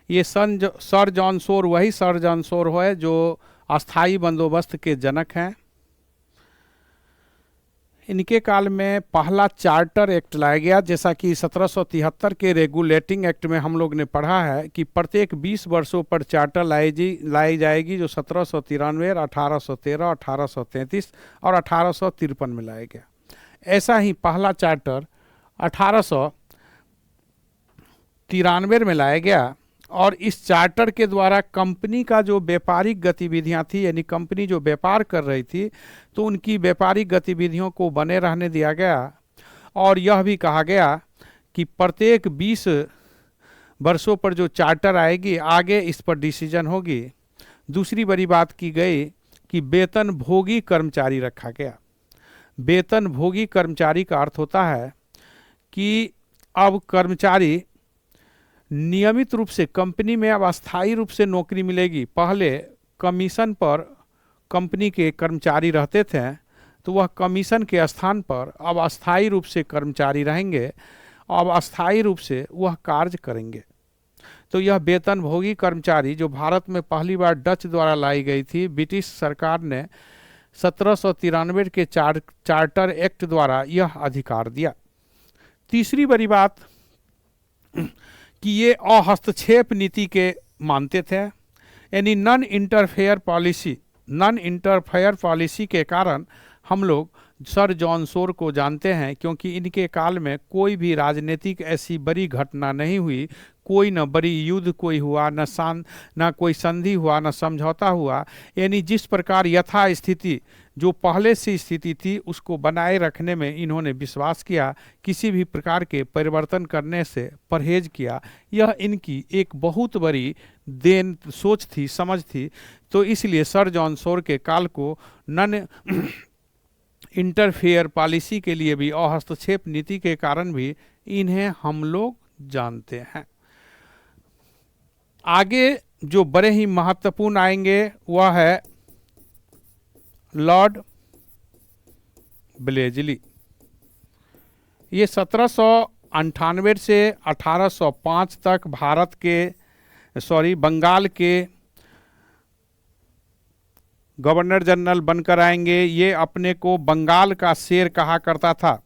ये सर जॉन शोर, वही सर जॉन शोर है जो अस्थाई बंदोबस्त के जनक हैं। इनके काल में पहला चार्टर एक्ट लाया गया, जैसा कि 1773 के रेगुलेटिंग एक्ट में हम लोग ने पढ़ा है कि प्रत्येक 20 वर्षों पर चार्टर लाई जाएगी, जो 1793, 1813, 1833 और 1853 में लाया गया। ऐसा ही पहला चार्टर 1893 में लाया गया और इस चार्टर के द्वारा कंपनी का जो व्यापारिक गतिविधियां थी, यानी कंपनी जो व्यापार कर रही थी, तो उनकी व्यापारिक गतिविधियों को बने रहने दिया गया। और यह भी कहा गया कि प्रत्येक 20 वर्षों पर जो चार्टर आएगी, आगे इस पर डिसीजन होगी। दूसरी बड़ी बात की गई कि वेतन भोगी कर्मचारी रखा गया। वेतन भोगी कर्मचारी का अर्थ होता है कि अब कर्मचारी नियमित रूप से कंपनी में अब अस्थायी रूप से नौकरी मिलेगी। पहले कमीशन पर कंपनी के कर्मचारी रहते थे, तो वह कमीशन के स्थान पर अब अस्थायी रूप से कर्मचारी रहेंगे, अब अस्थायी रूप से वह कार्य करेंगे। तो यह वेतन भोगी कर्मचारी जो भारत में पहली बार डच द्वारा लाई गई थी, ब्रिटिश सरकार ने 1793 के चार्टर एक्ट द्वारा यह अधिकार दिया। तीसरी बड़ी बात कि ये अहस्तक्षेप नीति के मानते थे, यानी नॉन इंटरफेयर पॉलिसी के कारण हम लोग सर जॉन शोर को जानते हैं, क्योंकि इनके काल में कोई भी राजनीतिक ऐसी बड़ी घटना नहीं हुई, कोई न बड़ी युद्ध कोई हुआ, न कोई संधि हुआ, न समझौता हुआ। यानी जिस प्रकार यथास्थिति जो पहले से स्थिति थी उसको बनाए रखने में इन्होंने विश्वास किया, किसी भी प्रकार के परिवर्तन करने से परहेज किया। यह इनकी एक बहुत बड़ी सोच थी, समझ थी। तो इसलिए सर जॉन शोर के काल को नॉन इंटरफेयर पॉलिसी के लिए भी, हस्तक्षेप नीति के कारण भी इन्हें हम लोग जानते हैं। आगे जो बड़े ही महत्वपूर्ण आएंगे वह है लॉर्ड ब्लेजली। ये 1798 से 1805 तक बंगाल के गवर्नर जनरल बनकर आएंगे। ये अपने को बंगाल का शेर कहा करता था।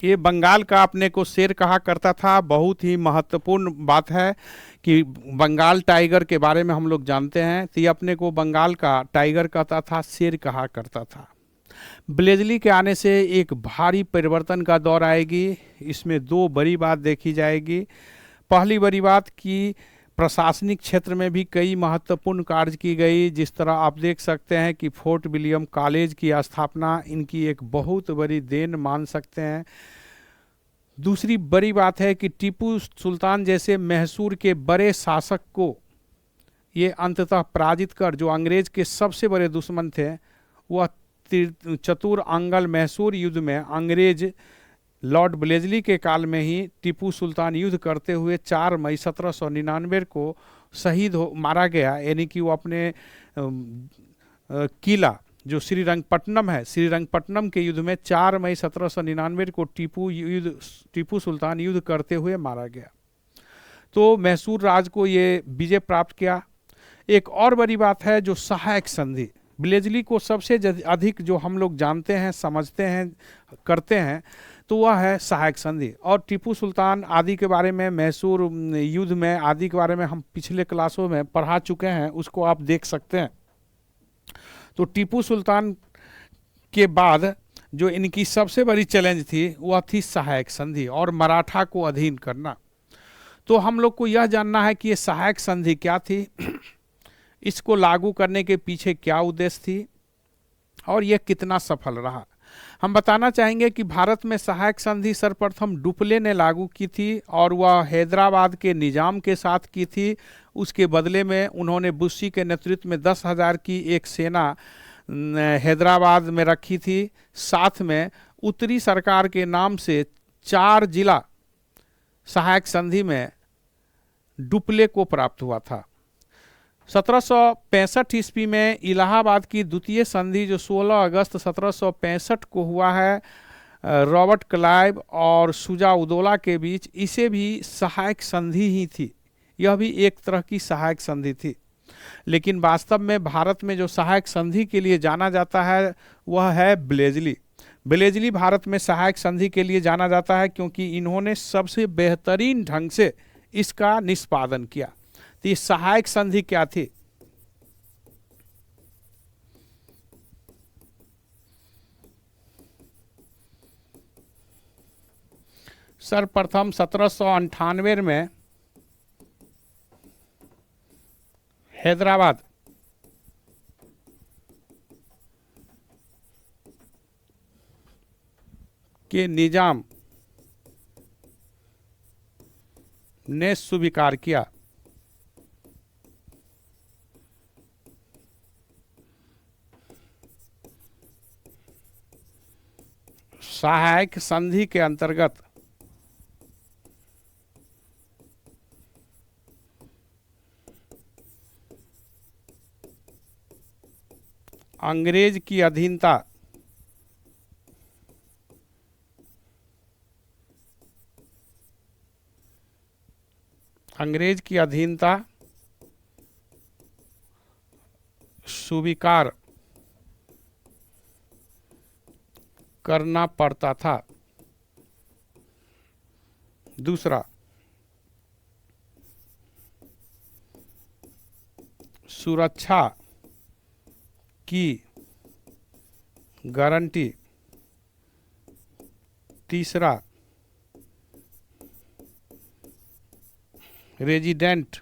ये बंगाल का अपने को शेर कहा करता था। बहुत ही महत्वपूर्ण बात है कि बंगाल टाइगर के बारे में हम लोग जानते हैं, तो ये अपने को बंगाल का टाइगर कहता था, शेर कहा करता था। ब्लेजली के आने से एक भारी परिवर्तन का दौर आएगी। इसमें दो बड़ी बात देखी जाएगी। पहली बड़ी बात कि प्रशासनिक क्षेत्र में भी कई महत्वपूर्ण कार्य की गई। जिस तरह आप देख सकते हैं कि फोर्ट विलियम कॉलेज की स्थापना इनकी एक बहुत बड़ी देन मान सकते हैं। दूसरी बड़ी बात है कि टीपू सुल्तान जैसे मैसूर के बड़े शासक को ये अंततः पराजित कर, जो अंग्रेज के सबसे बड़े दुश्मन थे, वह चतुर अंगल मैसूर युद्ध में अंग्रेज लॉर्ड ब्लेजली के काल में ही टीपू सुल्तान युद्ध करते हुए 4 मई 1799 को मारा गया। यानी कि वो अपने किला जो श्रीरंगपट्टनम है, श्रीरंगपट्टनम के युद्ध में 4 मई 1799 को टीपू सुल्तान युद्ध करते हुए मारा गया। तो मैसूर राज को ये विजय प्राप्त किया। एक और बड़ी बात है जो सहायक संधि, ब्लेजली को सबसे अधिक जो हम लोग जानते हैं, समझते हैं, करते हैं, तो वह है सहायक संधि। और टीपू सुल्तान आदि के बारे में, मैसूर युद्ध में आदि के बारे में हम पिछले क्लासों में पढ़ा चुके हैं, उसको आप देख सकते हैं। तो टीपू सुल्तान के बाद जो इनकी सबसे बड़ी चैलेंज थी वह थी सहायक संधि और मराठा को अधीन करना। तो हम लोग को यह जानना है कि ये सहायक संधि क्या थी, इसको लागू करने के पीछे क्या उद्देश्य थी और यह कितना सफल रहा। हम बताना चाहेंगे कि भारत में सहायक संधि सर्वप्रथम डुप्ले ने लागू की थी और वह हैदराबाद के निजाम के साथ की थी। उसके बदले में उन्होंने बुस्सी के नेतृत्व में 10,000 की एक सेना हैदराबाद में रखी थी। साथ में उत्तरी सरकार के नाम से 4 जिला सहायक संधि में डुप्ले को प्राप्त हुआ था। 1765 ईस्वी में इलाहाबाद की द्वितीय संधि जो 16 अगस्त 1765 को हुआ है रॉबर्ट क्लाइव और शुजा उदौला के बीच, इसे भी सहायक संधि ही थी। यह भी एक तरह की सहायक संधि थी, लेकिन वास्तव में भारत में जो सहायक संधि के लिए जाना जाता है वह है ब्लेजली। ब्लेजली भारत में सहायक संधि के लिए जाना जाता है क्योंकि इन्होंने सबसे बेहतरीन ढंग से इसका निष्पादन किया। तो ये सहायक संधि क्या थी? सर्वप्रथम 1798 में हैदराबाद के निजाम ने स्वीकार किया। सहायक संधि के अंतर्गत अंग्रेज की अधीनता स्वीकार करना पड़ता था। दूसरा, सुरक्षा की गारंटी। तीसरा, रेजिडेंट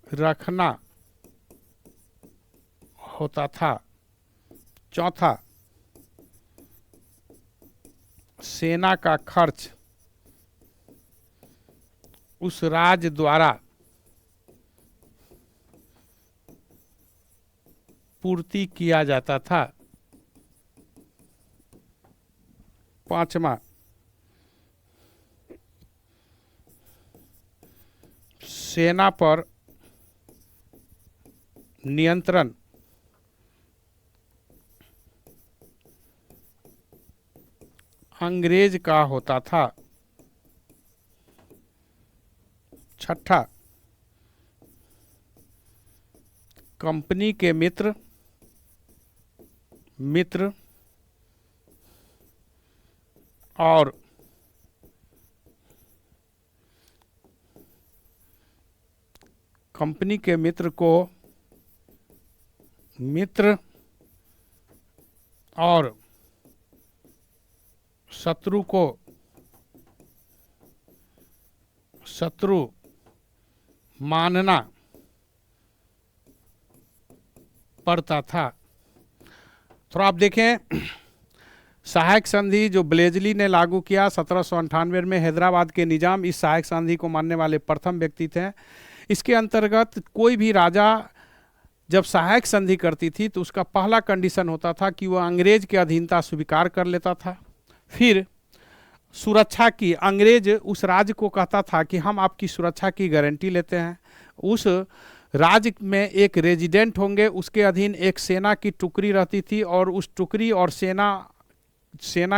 रखना होता था। चौथा, सेना का खर्च उस राज्य द्वारा पूर्ति किया जाता था। पांचवा, सेना पर नियंत्रण अंग्रेज का होता था। छठा, कंपनी के मित्र और कंपनी के मित्र को मित्र और शत्रु को शत्रु मानना पड़ता था। थोड़ा आप देखें, सहायक संधि जो ब्लेजली ने लागू किया 1798 में हैदराबाद के निजाम इस सहायक संधि को मानने वाले प्रथम व्यक्ति थे। इसके अंतर्गत कोई भी राजा जब सहायक संधि करती थी तो उसका पहला कंडीशन होता था कि वह अंग्रेज की अधीनता स्वीकार कर लेता था। फिर सुरक्षा की, अंग्रेज उस राज्य को कहता था कि हम आपकी सुरक्षा की गारंटी लेते हैं। उस राज्य में एक रेजिडेंट होंगे, उसके अधीन एक सेना की टुकड़ी रहती थी और उस टुकड़ी और सेना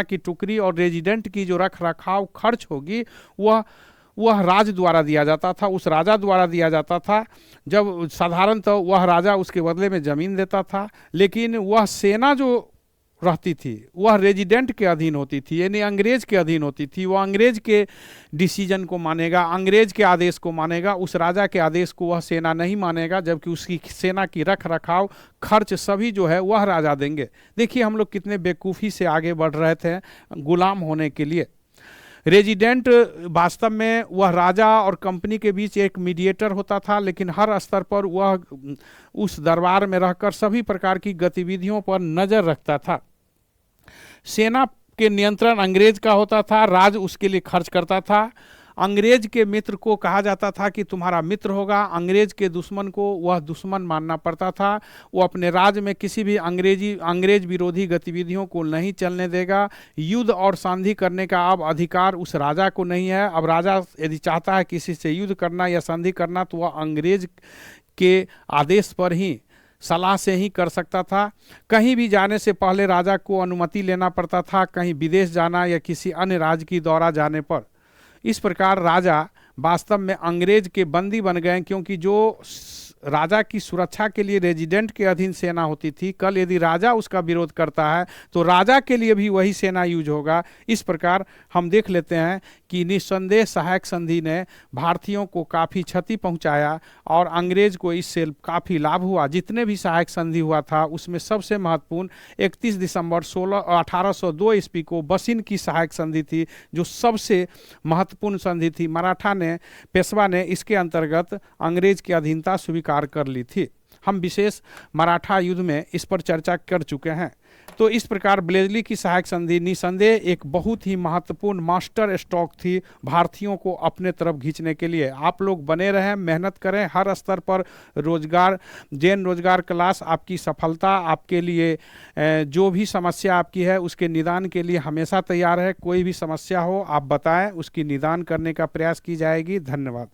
की टुकड़ी और रेजिडेंट की जो रख रखाव खर्च होगी वह राज द्वारा दिया जाता था, उस राजा द्वारा दिया जाता था। जब साधारणतः वह राजा उसके बदले में ज़मीन देता था, लेकिन वह सेना जो रहती थी वह रेजिडेंट के अधीन होती थी, यानी अंग्रेज के अधीन होती थी। वह अंग्रेज के डिसीजन को मानेगा, अंग्रेज के आदेश को मानेगा, उस राजा के आदेश को वह सेना नहीं मानेगा, जबकि उसकी सेना की रख रखाव खर्च सभी जो है वह राजा देंगे। देखिए हम लोग कितने बेवकूफ़ी से आगे बढ़ रहे थे गुलाम होने के लिए। रेजिडेंट वास्तव में वह राजा और कंपनी के बीच एक मीडिएटर होता था, लेकिन हर स्तर पर वह उस दरबार में रहकर सभी प्रकार की गतिविधियों पर नज़र रखता था। सेना के नियंत्रण अंग्रेज का होता था, राज उसके लिए खर्च करता था। अंग्रेज के मित्र को कहा जाता था कि तुम्हारा मित्र होगा, अंग्रेज के दुश्मन को वह दुश्मन मानना पड़ता था। वो अपने राज्य में किसी भी अंग्रेज विरोधी गतिविधियों को नहीं चलने देगा। युद्ध और संधि करने का अब अधिकार उस राजा को नहीं है। अब राजा यदि चाहता है किसी से युद्ध करना या संधि करना तो वह अंग्रेज के आदेश पर ही, सलाह से ही कर सकता था। कहीं भी जाने से पहले राजा को अनुमति लेना पड़ता था, कहीं विदेश जाना या किसी अन्य राज्य की दौरा जाने पर। इस प्रकार राजा वास्तव में अंग्रेज के बंदी बन गए, क्योंकि जो राजा की सुरक्षा के लिए रेजिडेंट के अधीन सेना होती थी, कल यदि राजा उसका विरोध करता है तो राजा के लिए भी वही सेना यूज होगा। इस प्रकार हम देख लेते हैं कि निस्संदेह सहायक संधि ने भारतीयों को काफ़ी क्षति पहुंचाया और अंग्रेज को इससे काफ़ी लाभ हुआ। जितने भी सहायक संधि हुआ था उसमें सबसे महत्वपूर्ण 31 दिसंबर 1802 ईस्वी को बसिन की सहायक संधि थी, जो सबसे महत्वपूर्ण संधि थी। मराठा ने, पेशवा ने इसके अंतर्गत अंग्रेज की अधीनता स्वीकार कर ली थी। हम विशेष मराठा युद्ध में इस पर चर्चा कर चुके हैं। तो इस प्रकार ब्लेजली की सहायक संधि निसंदेह एक बहुत ही महत्वपूर्ण मास्टर स्ट्रोक थी भारतीयों को अपने तरफ खींचने के लिए। आप लोग बने रहें, मेहनत करें, हर स्तर पर रोजगार, जैन रोजगार क्लास आपकी सफलता, आपके लिए जो भी समस्या आपकी है उसके निदान के लिए हमेशा तैयार है। कोई भी समस्या हो आप बताएं, उसकी निदान करने का प्रयास की जाएगी। धन्यवाद।